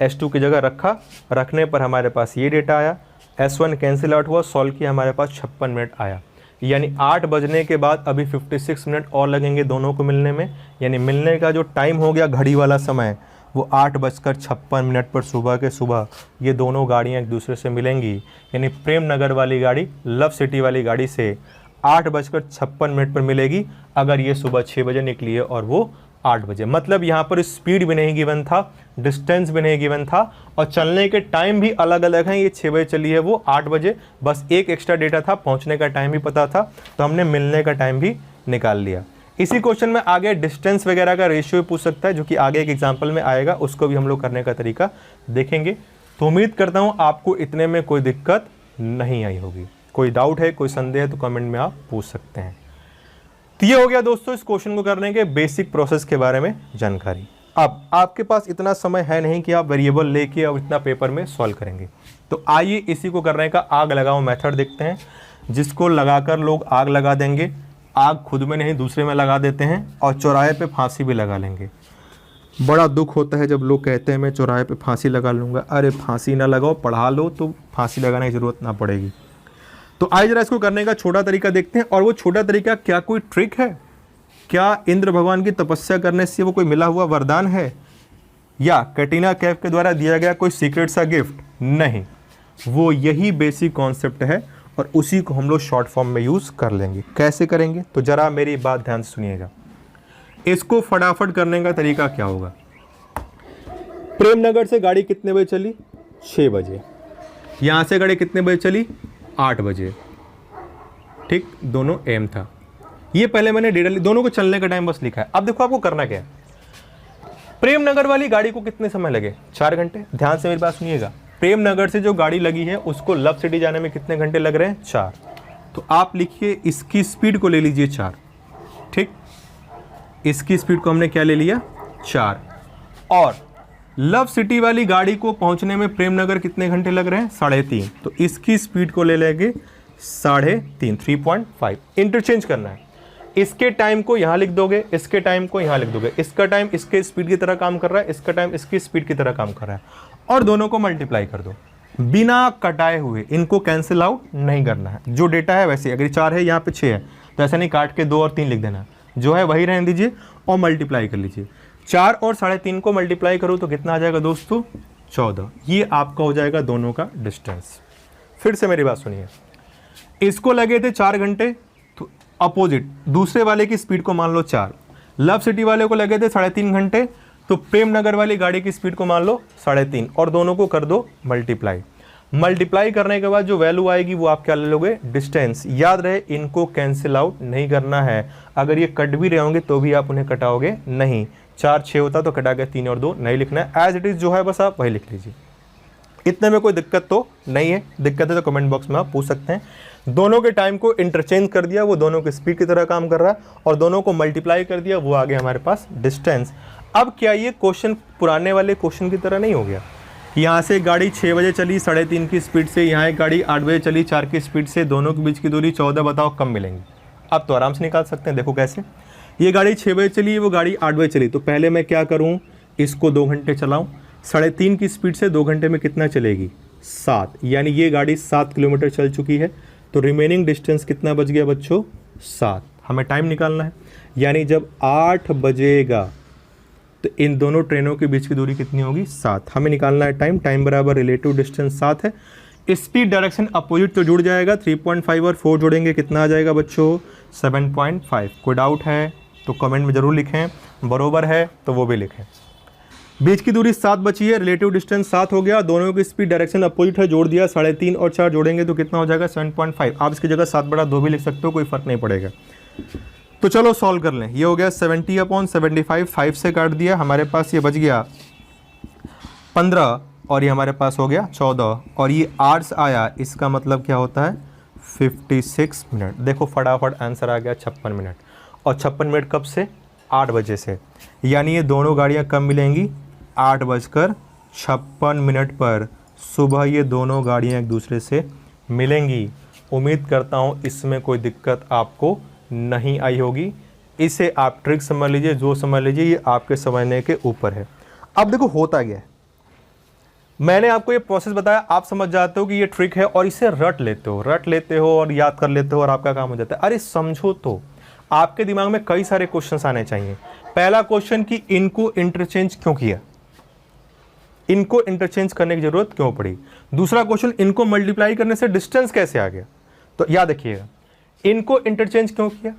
S2 की जगह रखा। रखने पर हमारे पास ये डेटा आया। S1 कैंसिल आउट हुआ, सॉल्व किया, हमारे पास 56 मिनट आया। यानी 8 बजने के बाद अभी 56 मिनट और लगेंगे दोनों को मिलने में। यानी मिलने का जो टाइम हो गया घड़ी वाला समय, वो 8:56 पर सुबह के सुबह ये दोनों गाड़ियाँ एक दूसरे से मिलेंगी। यानी प्रेमनगर वाली गाड़ी लव सिटी वाली गाड़ी से 8:56 पर मिलेगी, अगर ये सुबह 6 बजे निकली है और वो 8 बजे। मतलब यहाँ पर स्पीड भी नहीं गिवन था, डिस्टेंस भी नहीं गिवन था, और चलने के टाइम भी अलग अलग हैं। ये 6 बजे चली है, वो 8 बजे। बस एक एक्स्ट्रा डेटा था, पहुँचने का टाइम भी पता था, तो हमने मिलने का टाइम भी निकाल लिया। इसी क्वेश्चन में आगे डिस्टेंस वगैरह का रेशियो पूछ सकता है, जो कि आगे एक एग्जाम्पल में आएगा, उसको भी हम लोग करने का तरीका देखेंगे। तो उम्मीद करता हूँ आपको इतने में कोई दिक्कत नहीं आई होगी। कोई डाउट है, कोई संदेह है तो कमेंट में आप पूछ सकते हैं। तो ये हो गया दोस्तों इस क्वेश्चन को करने के बेसिक प्रोसेस के बारे में जानकारी। अब आपके पास इतना समय है नहीं कि आप वेरिएबल लेके और इतना पेपर में सॉल्व करेंगे, तो आइए इसी को करने का आग लगाओ मेथड देखते हैं, जिसको लगाकर लोग आग लगा देंगे। आग खुद में नहीं दूसरे में लगा देते हैं, और चौराहे पे फांसी भी लगा लेंगे। बड़ा दुख होता है जब लोग कहते हैं मैं चौराहे पे फांसी लगा लूँगा। अरे फांसी ना लगाओ, पढ़ा लो तो फांसी लगाने की ज़रूरत ना पड़ेगी। तो आइए जरा इसको करने का छोटा तरीका देखते हैं। और वो छोटा तरीका क्या कोई ट्रिक है? क्या इंद्र भगवान की तपस्या करने से वो कोई मिला हुआ वरदान है, या कैटरीना कैफ के द्वारा दिया गया कोई सीक्रेट सा गिफ्ट? नहीं, वो यही बेसिक कॉन्सेप्ट है, और उसी को हम लोग शॉर्ट फॉर्म में यूज़ कर लेंगे। कैसे करेंगे? तो ज़रा मेरी बात ध्यान से सुनिएगा। इसको फटाफट करने का तरीका क्या होगा? प्रेमनगर से गाड़ी कितने बजे चली? 6 बजे। यहाँ से गाड़ी कितने बजे चली, 8 बजे, ठीक, दोनों एम था। ये पहले मैंने डेटा दोनों को चलने का टाइम बस लिखा है। अब देखो आपको करना क्या है, प्रेमनगर वाली गाड़ी को कितने समय लगे, 4 घंटे। ध्यान से मेरी बात सुनिएगा, प्रेमनगर से जो गाड़ी लगी है उसको लव सिटी जाने में कितने घंटे लग रहे हैं, 4। तो आप लिखिए इसकी स्पीड को ले लीजिए 4, ठीक, इसकी स्पीड को हमने क्या ले लिया, 4। और लव सिटी वाली गाड़ी को पहुंचने में प्रेमनगर कितने घंटे लग रहे हैं, 3.5। तो इसकी स्पीड को ले लेंगे 3.5, 3.5। इंटरचेंज करना है, इसके टाइम को यहां लिख दोगे, इसके टाइम को यहां लिख दोगे। इसका टाइम इसके स्पीड की तरह काम कर रहा है, इसका टाइम इसकी स्पीड की तरह काम कर रहा है, और दोनों को मल्टीप्लाई कर दो बिना कटाए हुए। इनको कैंसिल आउट नहीं करना है, जो डेटा है वैसे, अगर 4 है यहाँ पे 6 है तो ऐसा नहीं काट के 2 और 3 लिख देना, जो है वही रहने दीजिए और मल्टीप्लाई कर लीजिए। 4 और 3.5 को मल्टीप्लाई करो तो कितना आ जाएगा दोस्तों, 14। ये आपका हो जाएगा दोनों का डिस्टेंस। फिर से मेरी बात सुनिए, इसको लगे थे 4 घंटे, तो अपोजिट दूसरे वाले की स्पीड को मान लो 4, लव सिटी वाले को लगे थे 3.5 घंटे, तो प्रेमनगर वाली गाड़ी की स्पीड को मान लो 3.5, और दोनों को कर दो मल्टीप्लाई। मल्टीप्लाई करने के बाद जो वैल्यू आएगी वो आप क्या ले लोगे, डिस्टेंस। याद रहे इनको कैंसिल आउट नहीं करना है, अगर ये कट भी रहे होंगे तो भी आप उन्हें कटाओगे नहीं। 4 6 होता तो कटा के 3 और 2 नहीं लिखना है, एज इट इज जो है बस आप वही लिख लीजिए। इतने में कोई दिक्कत तो नहीं है, दिक्कत है तो कमेंट बॉक्स में आप पूछ सकते हैं। दोनों के टाइम को इंटरचेंज कर दिया, वो दोनों की स्पीड की तरह काम कर रहा है, और दोनों को मल्टीप्लाई कर दिया, वो आ गया हमारे पास डिस्टेंस। अब क्या ये क्वेश्चन पुराने वाले क्वेश्चन की तरह नहीं हो गया, यहाँ से गाड़ी 6 बजे चली 3.5 की स्पीड से, यहाँ एक गाड़ी 8 बजे चली 4 की स्पीड से, दोनों के बीच की दूरी 14, बताओ कम मिलेंगी। अब तो आराम से निकाल सकते हैं, देखो कैसे। ये गाड़ी 6 बजे चली, वो गाड़ी 8 बजे चली, तो पहले मैं क्या करूँ, इसको 2 घंटे चलाऊँ। 3.5 की स्पीड से 2 घंटे में कितना चलेगी, 7, यानी ये गाड़ी 7 किलोमीटर चल चुकी है। तो रिमेनिंग डिस्टेंस कितना बच गया बच्चों, 7। हमें टाइम निकालना है, यानी जब 8 बजेगा तो इन दोनों ट्रेनों के बीच की दूरी कितनी होगी, 7। हमें निकालना है टाइम, टाइम बराबर रिलेटिव डिस्टेंस 7 है। स्पीड डायरेक्शन अपोजिट तो जुड़ जाएगा, 3.5 और 4 जोड़ेंगे कितना आ जाएगा बच्चों, 7.5। कोई डाउट है तो कमेंट में ज़रूर लिखें, बरोबर है तो वो भी लिखें। बीच की दूरी 7 बची है, रिलेटिव डिस्टेंस 7 हो गया, दोनों की स्पीड डायरेक्शन अपोजिट है, जोड़ दिया, 3.5 और 4 जोड़ेंगे तो कितना हो जाएगा, 7.5। आप इसकी जगह 7/2 भी लिख सकते हो, कोई फर्क नहीं पड़ेगा। तो चलो सॉल्व कर लें। ये हो गया 70/75, 5 से काट दिया, हमारे पास ये बच गया 15, और ये हमारे पास हो गया 14, और ये आवर्स आया, इसका मतलब क्या होता है, 56 मिनट। देखो फटाफट आंसर आ गया 56 मिनट, और 56 मिनट कब से, 8 बजे से, यानी ये दोनों गाड़ियाँ कब मिलेंगी, 8:56 पर सुबह ये दोनों गाड़ियाँ एक दूसरे से मिलेंगी। उम्मीद करता हूँ इसमें कोई दिक्कत आपको नहीं आई होगी। इसे आप ट्रिक समझ लीजिए, जो समझ लीजिए, ये आपके समझने के ऊपर है। अब देखो होता क्या है, मैंने आपको ये प्रोसेस बताया, आप समझ जाते हो कि ये ट्रिक है और इसे रट लेते हो और याद कर लेते हो और आपका काम हो जाता है। अरे समझो तो, आपके दिमाग में कई सारे क्वेश्चंस आने चाहिए। पहला क्वेश्चन कि इनको इंटरचेंज क्यों किया, इनको इंटरचेंज करने की जरूरत क्यों पड़ी। दूसरा क्वेश्चन, इनको मल्टीप्लाई करने से डिस्टेंस कैसे आ गया। तो याद रखिएगा, इनको इंटरचेंज क्यों किया,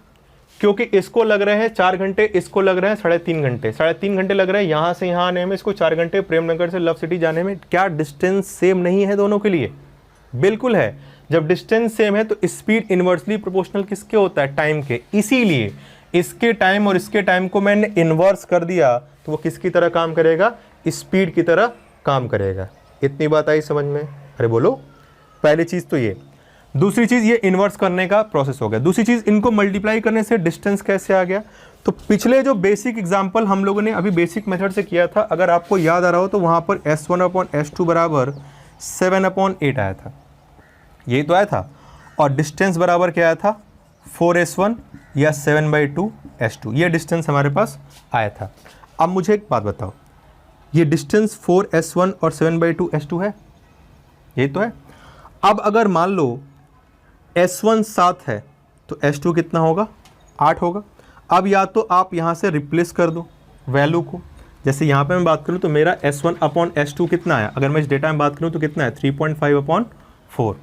क्योंकि इसको लग रहे हैं 4 घंटे, इसको लग रहे हैं 3.5 घंटे, 3.5 घंटे लग रहे हैं यहां से यहां आने में, इसको 4 घंटे प्रेमनगर से लव सिटी जाने में। क्या डिस्टेंस सेम नहीं है दोनों के लिए, बिल्कुल है। जब डिस्टेंस सेम है तो स्पीड इनवर्सली प्रोपोर्शनल किसके होता है, टाइम के। इसीलिए इसके टाइम और इसके टाइम को मैंने इन्वर्स कर दिया, तो वो किसकी तरह काम करेगा, स्पीड की तरह काम करेगा। इतनी बात आई समझ में, अरे बोलो। पहली चीज तो ये, दूसरी चीज ये इन्वर्स करने का प्रोसेस हो गया। दूसरी चीज, इनको मल्टीप्लाई करने से डिस्टेंस कैसे आ गया। तो पिछले जो बेसिक एग्जांपल हम लोगों ने अभी बेसिक मेथड से किया था, अगर आपको याद आ रहा हो तो वहां पर S1/S2 बराबर 7/8 आया था, यही तो आया था। और डिस्टेंस बराबर क्या आया था, 4S1 या 7/2S2, ये डिस्टेंस हमारे पास आया था। अब मुझे एक बात बताओ, ये डिस्टेंस 4S1 और 7/2S2 है, यही तो है। अब अगर मान लो S1 7 है तो S2 कितना होगा, 8 होगा। अब या तो आप यहाँ से रिप्लेस कर दो वैल्यू को, जैसे यहाँ पे मैं बात करूँ तो मेरा S1/S2 कितना है, अगर मैं इस डेटा में बात करूँ तो कितना है, 3.5/4।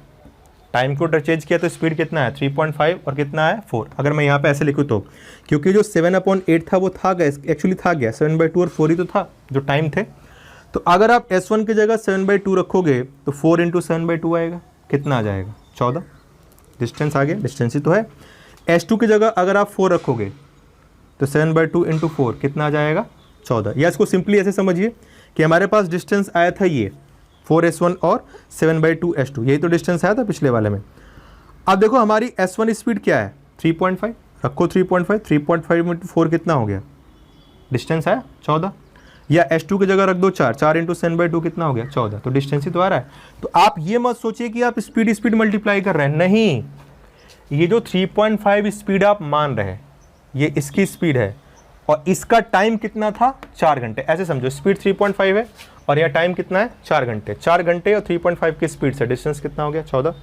टाइम को इंटरचेंज किया तो स्पीड कितना है, 3.5 और कितना है, 4। अगर मैं यहाँ पे ऐसे लिखूँ तो, क्योंकि जो 7/8 था वो था गया, एक्चुअली था गया 7/2 और 4 ही तो था जो टाइम थे। तो अगर आप S1 की जगह 7/2 रखोगे तो 4 इंटू 7/2 आएगा, कितना आ जाएगा 14, डिस्टेंस आ गया, डिस्टेंस ही तो है। S2 की जगह अगर आप 4 रखोगे तो 7/2 इंटू 4 कितना आ जाएगा 14। या इसको सिंपली ऐसे समझिए कि हमारे पास डिस्टेंस आया था ये 4S1 और 7/2 S2, यही तो डिस्टेंस आया था पिछले वाले में। अब देखो हमारी S1 स्पीड क्या है 3.5, रखो 3.5, 3.5 इंटू 4 कितना हो गया, डिस्टेंस आया 14। या S2 की जगह रख दो 4, 4 इंटू 7/2 कितना हो गया 14, तो डिस्टेंस ही तो आ रहा है। तो आप ये मत सोचिए कि आप स्पीड मल्टीप्लाई कर रहे हैं, नहीं, ये जो 3.5 स्पीड आप मान रहे हैं ये इसकी स्पीड है और इसका टाइम कितना था 4 घंटे। ऐसे समझो स्पीड 3.5 है और यह टाइम कितना है 4 घंटे। 4 घंटे और 3.5 की स्पीड से डिस्टेंस कितना हो गया 14।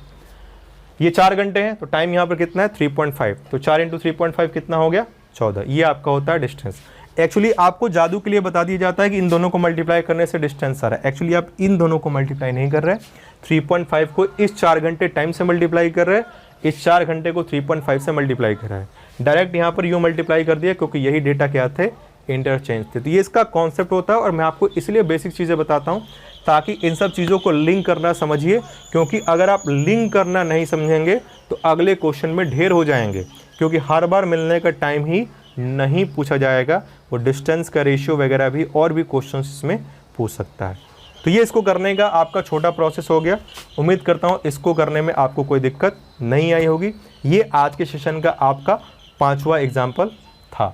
ये 4 घंटे हैं तो टाइम यहाँ पर कितना है 3.5, तो 4 इंटू 3.5 कितना हो गया 14। ये आपका होता है डिस्टेंस। एक्चुअली आपको जादू के लिए बता दिया जाता है कि इन दोनों को मल्टीप्लाई करने से डिस्टेंस आ रहा है। एक्चुअली आप इन दोनों को मल्टीप्लाई नहीं कर रहे, 3.5 को इस 4 घंटे टाइम से मल्टीप्लाई कर रहे हैं, इस 4 घंटे को 3.5 से मल्टीप्लाई कर रहा है। डायरेक्ट यहाँ पर यूँ मल्टीप्लाई कर दिया क्योंकि यही डेटा क्या थे, इंटरचेंज थे। तो ये इसका कॉन्सेप्ट होता है और मैं आपको इसलिए बेसिक चीज़ें बताता हूँ ताकि इन सब चीज़ों को लिंक करना समझिए, क्योंकि अगर आप लिंक करना नहीं समझेंगे तो अगले क्वेश्चन में ढेर हो जाएंगे, क्योंकि हर बार मिलने का टाइम ही नहीं पूछा जाएगा, वो डिस्टेंस का रेशियो वगैरह भी और भी क्वेश्चन इसमें पूछ सकता है। तो ये इसको करने का आपका छोटा प्रोसेस हो गया। उम्मीद करता हूँ इसको करने में आपको कोई दिक्कत नहीं आई होगी। ये आज के सेशन का आपका 5वां एग्जाम्पल था।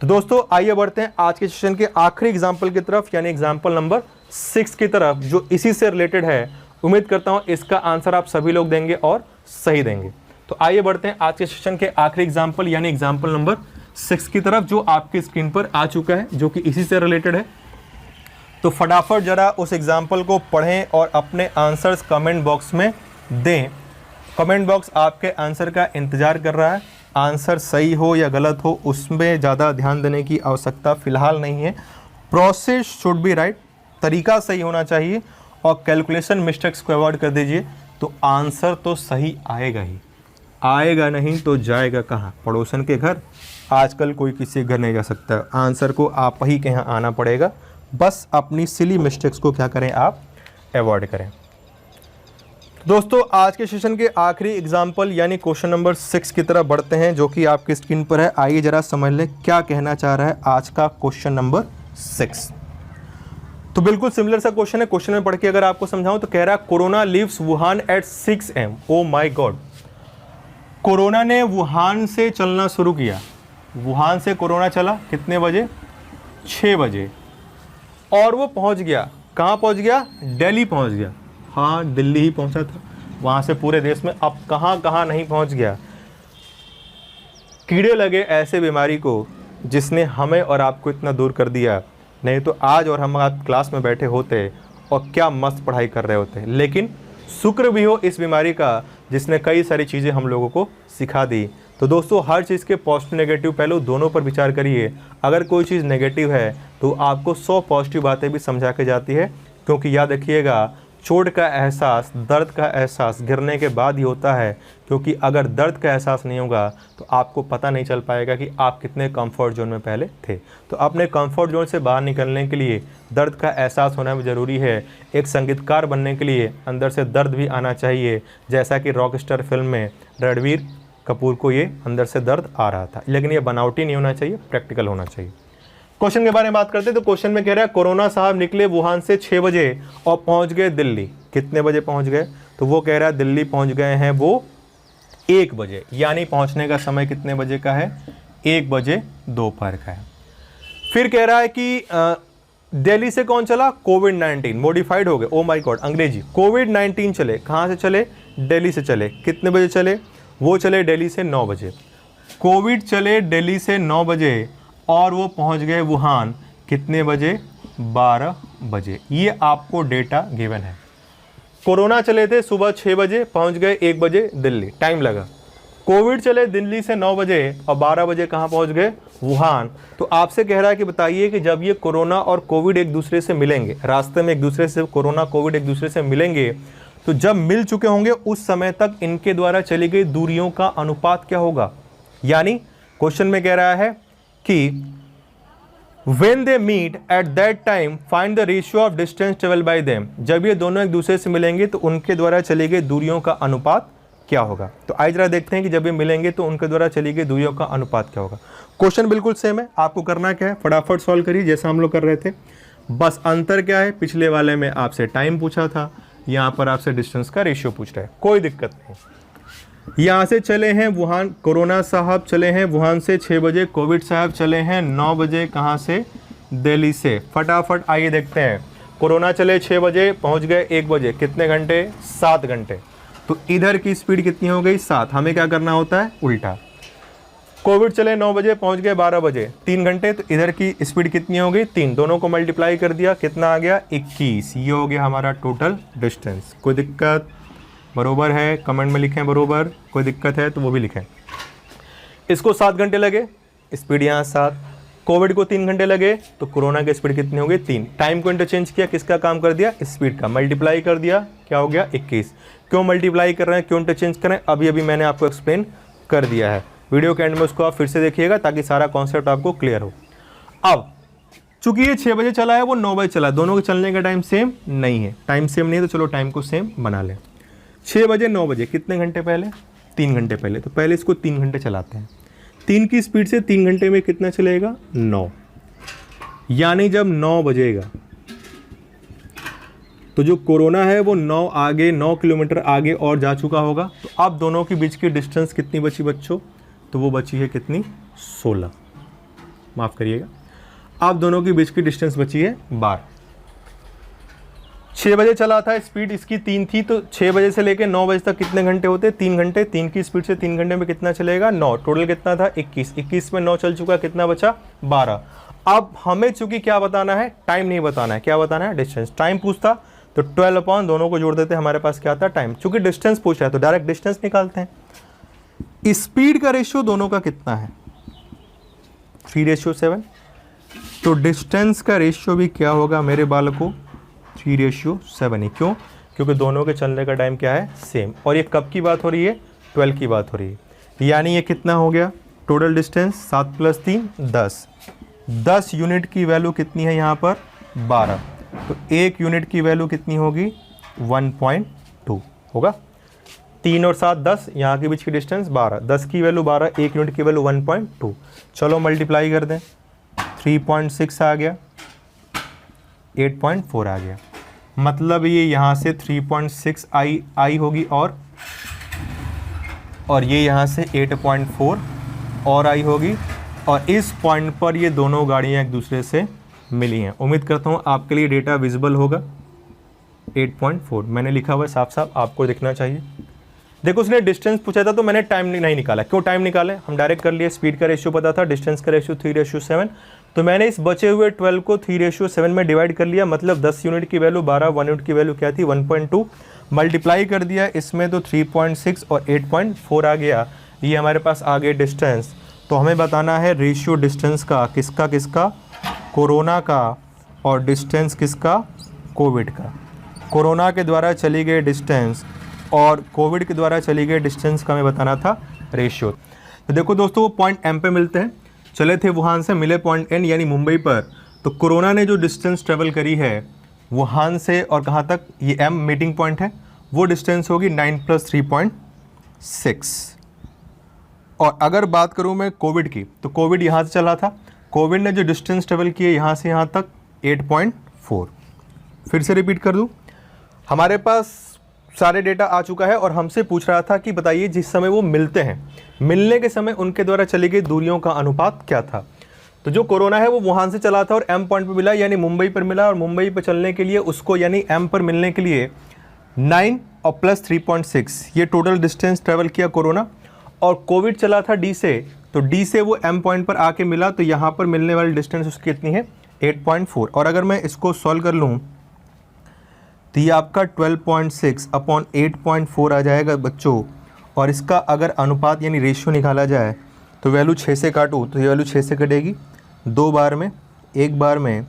तो दोस्तों आइए बढ़ते हैं आज के सेशन के आखिरी एग्जाम्पल की तरफ, यानी एग्जाम्पल नंबर 6 की तरफ, जो इसी से रिलेटेड है। उम्मीद करता हूँ इसका आंसर आप सभी लोग देंगे और सही देंगे। तो आइए बढ़ते हैं आज के सेशन के आखिरी एग्जाम्पल यानी एग्जाम्पल नंबर 6 की तरफ, जो आपकी स्क्रीन पर आ चुका है, जो कि इसी से रिलेटेड है। तो फटाफट जरा उस एग्जाम्पल को पढ़ें और अपने आंसर्स कमेंट बॉक्स में दें। कमेंट बॉक्स आपके आंसर का इंतज़ार कर रहा है। आंसर सही हो या गलत हो उसमें ज़्यादा ध्यान देने की आवश्यकता फ़िलहाल नहीं है। प्रोसेस शुड बी राइट, तरीका सही होना चाहिए और कैलकुलेशन मिस्टेक्स को अवॉइड कर दीजिए, तो आंसर तो सही आएगा ही। आएगा नहीं तो जाएगा कहाँ, पड़ोसन के घर। आजकल कोई किसी घर नहीं जा सकता, आंसर को आप ही के यहाँ आना पड़ेगा। बस अपनी सिली मिस्टेक्स को क्या करें, आप अवॉइड करें। दोस्तों आज के सेशन के आखिरी एग्जाम्पल यानी क्वेश्चन नंबर 6 की तरफ बढ़ते हैं, जो कि आपकी स्क्रीन पर है। आइए जरा समझ लें क्या कहना चाह रहा है आज का क्वेश्चन नंबर 6। तो बिल्कुल सिमिलर सा क्वेश्चन है। क्वेश्चन में पढ़ के अगर आपको समझाऊं तो कह रहा है corona leaves Wuhan at 6 AM। Oh my god, corona ने वुहान से चलना शुरू किया। वुहान से कोरोना चला कितने बजे, 6 बजे, और वो पहुंच गया कहाँ पहुंच गया, दिल्ली पहुंच गया। हाँ दिल्ली ही पहुंचा था, वहाँ से पूरे देश में अब कहाँ कहाँ नहीं पहुंच गया। कीड़े लगे ऐसे बीमारी को जिसने हमें और आपको इतना दूर कर दिया, नहीं तो आज और हम आप क्लास में बैठे होते और क्या मस्त पढ़ाई कर रहे होते। लेकिन शुक्र भी हो इस बीमारी का जिसने कई सारी चीज़ें हम लोगों को सिखा दी। तो दोस्तों हर चीज़ के पॉजिटिव नेगेटिव पहलू दोनों पर विचार करिए। अगर कोई चीज़ नेगेटिव है तो आपको 100 पॉजिटिव बातें भी समझा के जाती है, क्योंकि याद रखिएगा चोट का एहसास, दर्द का एहसास गिरने के बाद ही होता है। क्योंकि अगर दर्द का एहसास नहीं होगा तो आपको पता नहीं चल पाएगा कि आप कितने कंफर्ट जोन में पहले थे। तो अपने कंफर्ट जोन से बाहर निकलने के लिए दर्द का एहसास होना भी ज़रूरी है। एक संगीतकार बनने के लिए अंदर से दर्द भी आना चाहिए, जैसा कि रॉकस्टार फिल्म में रणबीर कपूर को ये अंदर से दर्द आ रहा था। लेकिन ये बनावटी नहीं होना चाहिए, प्रैक्टिकल होना चाहिए। क्वेश्चन के बारे में बात करते हैं तो क्वेश्चन में कह रहा है कोरोना साहब निकले वुहान से 6 बजे और पहुंच गए दिल्ली। कितने बजे पहुंच गए, तो वो कह रहा है दिल्ली पहुंच गए हैं वो 1 बजे, यानी पहुंचने का समय कितने बजे का है, 1 बजे दोपहर का है। फिर कह रहा है कि दिल्ली से कौन चला, कोविड-19, मॉडिफाइड हो गए। ओ माय गॉड, अंग्रेजी। कोविड-19 चले, कहाँ से चले, दिल्ली से चले। कितने बजे चले, वो चले दिल्ली से 9 बजे। कोविड चले दिल्ली से 9 बजे और वो पहुंच गए वुहान कितने बजे, 12 बजे। ये आपको डेटा गिवन है। कोरोना चले थे सुबह 6 बजे, पहुंच गए 1 बजे दिल्ली, टाइम लगा। कोविड चले दिल्ली से 9 बजे और 12 बजे कहाँ पहुंच गए, वुहान। तो आपसे कह रहा है कि बताइए कि जब ये कोरोना और कोविड एक दूसरे से मिलेंगे, रास्ते में एक दूसरे से कोरोना कोविड एक दूसरे से मिलेंगे, तो जब मिल चुके होंगे उस समय तक इनके द्वारा चली गई दूरियों का अनुपात क्या होगा। यानी क्वेश्चन में कह रहा है कि When they meet at that time, find the ratio of distance traveled by them. जब ये दोनों एक दूसरे से मिलेंगे तो उनके द्वारा चली गई दूरियों का अनुपात क्या होगा। तो आइए जरा देखते हैं कि जब ये मिलेंगे तो उनके द्वारा चली गई दूरियों का अनुपात क्या होगा। क्वेश्चन बिल्कुल सेम है, आपको करना क्या है, फटाफट सॉल्व करिए जैसा हम लोग कर रहे थे। बस अंतर क्या है, पिछले वाले में आपसे टाइम पूछा था, यहाँ पर आपसे डिस्टेंस का रेशियो पूछ रहा है, कोई दिक्कत नहीं। यहाँ से चले हैं वुहान, कोरोना साहब चले हैं वुहान से 6 बजे, कोविड साहब चले हैं 9 बजे, कहाँ से, दिल्ली से। फटाफट आइए देखते हैं, कोरोना चले 6 बजे, पहुँच गए 1 बजे, कितने घंटे, 7 घंटे। तो इधर की स्पीड कितनी हो गई, 7। हमें क्या करना होता है, उल्टा। कोविड चले 9 बजे, पहुँच गए 12 बजे, 3 घंटे। तो इधर की स्पीड कितनी हो गई, 3। दोनों को मल्टीप्लाई कर दिया, कितना आ गया, 21। ये हो गया हमारा टोटल डिस्टेंस। कोई दिक्कत, बरोबर है, कमेंट में लिखें बरोबर, कोई दिक्कत है तो वो भी लिखें। इसको 7 घंटे लगे, स्पीड यहाँ 7। कोविड को 3 घंटे लगे, तो कोरोना की स्पीड कितनी हो गई, 3। टाइम को इंटरचेंज किया, किसका काम कर दिया, स्पीड का, मल्टीप्लाई कर दिया, क्या हो गया, 21। क्यों मल्टीप्लाई कर रहे हैं, क्यों इंटरचेंज कर रहे हैं, अभी अभी मैंने आपको एक्सप्लेन कर दिया है। वीडियो के एंड में उसको आप फिर से देखिएगा ताकि सारा कॉन्सेप्ट आपको क्लियर हो। अब चूंकि ये 6 बजे चला है, वो 9 बजे चला, दोनों के चलने का टाइम सेम नहीं है। टाइम सेम नहीं है तो चलो टाइम को सेम बना लें। 6 बजे 9 बजे कितने घंटे पहले, 3 घंटे पहले। तो पहले इसको 3 घंटे चलाते हैं। 3 की स्पीड से 3 घंटे में कितना चलेगा, 9। यानी जब 9 बजेगा तो जो कोरोना है वो 9 किलोमीटर आगे और जा चुका होगा। तो अब दोनों के बीच की डिस्टेंस कितनी बची बच्चों, तो वो बची है कितनी, 16। माफ़ करिएगा, अब दोनों के बीच की डिस्टेंस बची है 12। 6 बजे चला था, स्पीड इसकी 3 थी, तो 6 बजे से लेकर 9 बजे तक कितने घंटे होते, 3 घंटे। 3 की स्पीड से 3 घंटे में कितना चलेगा, 9। टोटल कितना था, 21। 21 में 9 चल चुका, कितना बचा, 12। अब हमें चूंकि क्या बताना है, टाइम नहीं बताना है, क्या बताना है, डिस्टेंस। टाइम पूछता तो 12 अपॉन दोनों को जोड़ देते, हमारे पास क्या आता, टाइम। चूंकि डिस्टेंस पूछ रहा है तो डायरेक्ट डिस्टेंस निकालते हैं। स्पीड का रेशियो दोनों का कितना है, 3:7। तो डिस्टेंस का रेशियो भी क्या होगा मेरे बालकों, 3:7 ही। क्यों, क्योंकि दोनों के चलने का टाइम क्या है, सेम। और ये कब की बात हो रही है, 12 की बात हो रही है। यानी ये कितना हो गया, टोटल डिस्टेंस 7 + 3 10। 10 यूनिट की वैल्यू कितनी है यहाँ पर, 12। तो 1 यूनिट की वैल्यू कितनी होगी, 1.2 होगा। 3 और 7 10, यहाँ के बीच की डिस्टेंस 12। 10 की वैल्यू 12, 1 यूनिट की वैल्यू 1.2। चलो मल्टीप्लाई कर दें, 3.6 आ गया, 8.4 आ गया। मतलब ये यहाँ से 3.6 आई होगी और ये यहाँ से 8.4 और आई होगी। और इस पॉइंट पर ये दोनों गाड़ियाँ एक दूसरे से मिली हैं। उम्मीद करता हूँ आपके लिए डेटा विजिबल होगा। 8.4 मैंने लिखा हुआ है साफ साफ, आपको दिखना चाहिए। देखो उसने डिस्टेंस पूछा था तो मैंने टाइम नहीं निकाला। क्यों टाइम निकाले, हम डायरेक्ट कर लिए। स्पीड का रेशियो पता था, डिस्टेंस का रेशियो 3:7। तो मैंने इस बचे हुए 12 को 3:7 में डिवाइड कर लिया। मतलब 10 यूनिट की वैल्यू 12, 1 यूनिट की वैल्यू क्या थी, 1.2। मल्टीप्लाई कर दिया इसमें तो 3.6 और 8.4 आ गया। ये हमारे पास आ गए डिस्टेंस। तो हमें बताना है रेशियो डिस्टेंस का, किसका, कोरोना का, और डिस्टेंस किसका, कोविड का। कोरोना के द्वारा चली गई डिस्टेंस और कोविड के द्वारा चली गई डिस्टेंस का हमें बताना था रेशियो। तो देखो दोस्तों, वो पॉइंट एम पे मिलते हैं। चले थे वुहान से, मिले पॉइंट एन यानी मुंबई पर। तो कोरोना ने जो डिस्टेंस ट्रेवल करी है वुहान से और कहाँ तक, ये एम मीटिंग पॉइंट है, वो डिस्टेंस होगी 9 + 3.6। और अगर बात करूँ मैं कोविड की, तो कोविड यहाँ से चला था। कोविड ने जो डिस्टेंस ट्रेवल किए यहाँ से यहाँ तक 8.4। फिर से रिपीट कर दूँ, हमारे पास सारे डेटा आ चुका है और हमसे पूछ रहा था कि बताइए जिस समय वो मिलते हैं, मिलने के समय उनके द्वारा चली गई दूरियों का अनुपात क्या था। तो जो कोरोना है वो वुहान से चला था और एम पॉइंट पर मिला, यानी मुंबई पर मिला। और मुंबई पर चलने के लिए उसको यानी एम पर मिलने के लिए 9 और प्लस 3.6 ये टोटल डिस्टेंस ट्रेवल किया कोरोना। और कोविड चला था डी से, तो डी से वो एम पॉइंट पर आके मिला, तो यहाँ पर मिलने वाली डिस्टेंस उसकी कितनी है, 8.4। और अगर मैं इसको सॉल्व कर लूँ तो ये आपका 12.6 अपॉन 8.4 आ जाएगा बच्चों। और इसका अगर अनुपात यानी रेशियो निकाला जाए तो वैल्यू 6 से काटूँ तो ये वैल्यू 6 से कटेगी 2 बार में, 1 बार में,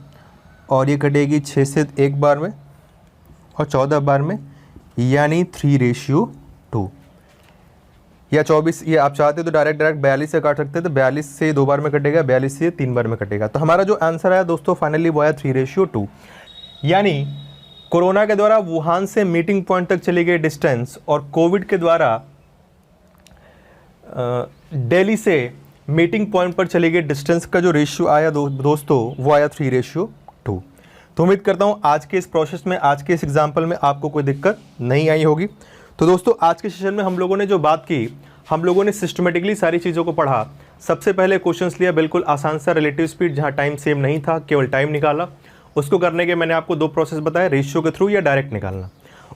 और ये कटेगी 6 से 1 बार में और 14 बार में, यानी 3:2। या 24, ये आप चाहते तो डायरेक्ट 42 से काट सकते हैं, तो 42 से 2 बार में कटेगा, 42 से 3 बार में कटेगा। तो हमारा जो आंसर आया दोस्तों फाइनली वो आया 3:2। यानी कोरोना के द्वारा वुहान से मीटिंग पॉइंट तक चली गई डिस्टेंस और कोविड के द्वारा दिल्ली से मीटिंग पॉइंट पर चली गई डिस्टेंस का जो रेशियो आया दोस्तों वो आया 3:2। तो उम्मीद करता हूँ आज के इस प्रोसेस में, आज के इस एग्जाम्पल में आपको कोई दिक्कत नहीं आई होगी। तो दोस्तों आज के सेशन में हम लोगों ने जो बात की, हम लोगों ने सिस्टमेटिकली सारी चीज़ों को पढ़ा। सबसे पहले क्वेश्चंस लिया बिल्कुल आसान सा रिलेटिव स्पीड, जहाँ टाइम सेम नहीं था, केवल टाइम निकाला। उसको करने के मैंने आपको 2 प्रोसेस बताए, रेशियो के थ्रू या डायरेक्ट निकालना।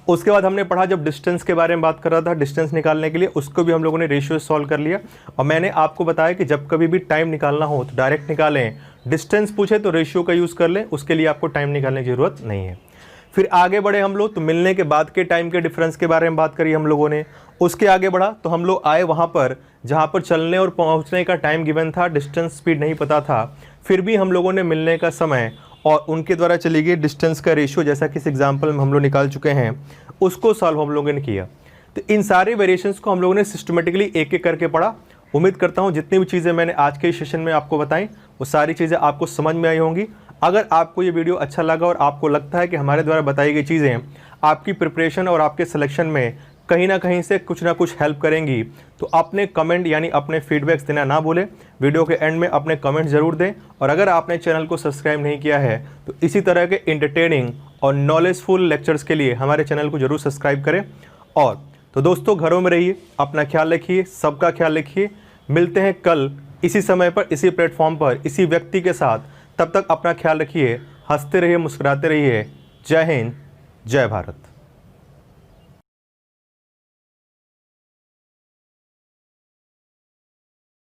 उसके बाद हमने पढ़ा जब डिस्टेंस के बारे में बात कर रहा था, डिस्टेंस निकालने के लिए उसको भी हम लोगों ने रेशियो सॉल्व कर लिया। और मैंने आपको बताया कि जब कभी भी टाइम निकालना हो तो डायरेक्ट निकालें, डिस्टेंस पूछे तो रेशियो का यूज़ कर लें, उसके लिए आपको टाइम निकालने की ज़रूरत नहीं है। फिर आगे बढ़े हम लोग, तो मिलने के बाद के टाइम के डिफरेंस के बारे में बात करी हम लोगों ने। उसके आगे बढ़ा तो हम लोग आए वहाँ पर जहाँ पर चलने और पहुँचने का टाइम गिवन था, डिस्टेंस स्पीड नहीं पता था, फिर भी हम लोगों ने मिलने का समय और उनके द्वारा चली गई डिस्टेंस का रेशियो, जैसा कि इस एग्जाम्पल में हम लोग निकाल चुके हैं, उसको सॉल्व हम लोगों ने किया। तो इन सारे वेरिएशंस को हम लोगों ने सिस्टमेटिकली एक एक करके पढ़ा। उम्मीद करता हूँ जितनी भी चीज़ें मैंने आज के सेशन में आपको बताई वो सारी चीज़ें आपको समझ में आई होंगी। अगर आपको ये वीडियो अच्छा लगा और आपको लगता है कि हमारे द्वारा बताई गई चीज़ें आपकी प्रिपरेशन और आपके सिलेक्शन में कहीं ना कहीं से कुछ ना कुछ हेल्प करेंगी, तो अपने कमेंट यानी अपने फीडबैक्स देना ना भूलें। वीडियो के एंड में अपने कमेंट ज़रूर दें। और अगर आपने चैनल को सब्सक्राइब नहीं किया है तो इसी तरह के एंटरटेनिंग और नॉलेजफुल लेक्चर्स के लिए हमारे चैनल को ज़रूर सब्सक्राइब करें। और तो दोस्तों घरों में रहिए, अपना ख्याल रखिए, सबका ख्याल रखिए। मिलते हैं कल इसी समय पर, इसी प्लेटफॉर्म पर, इसी व्यक्ति के साथ। तब तक अपना ख्याल रखिए, हंसते रहिए, मुस्कुराते रहिए। जय हिंद, जय भारत।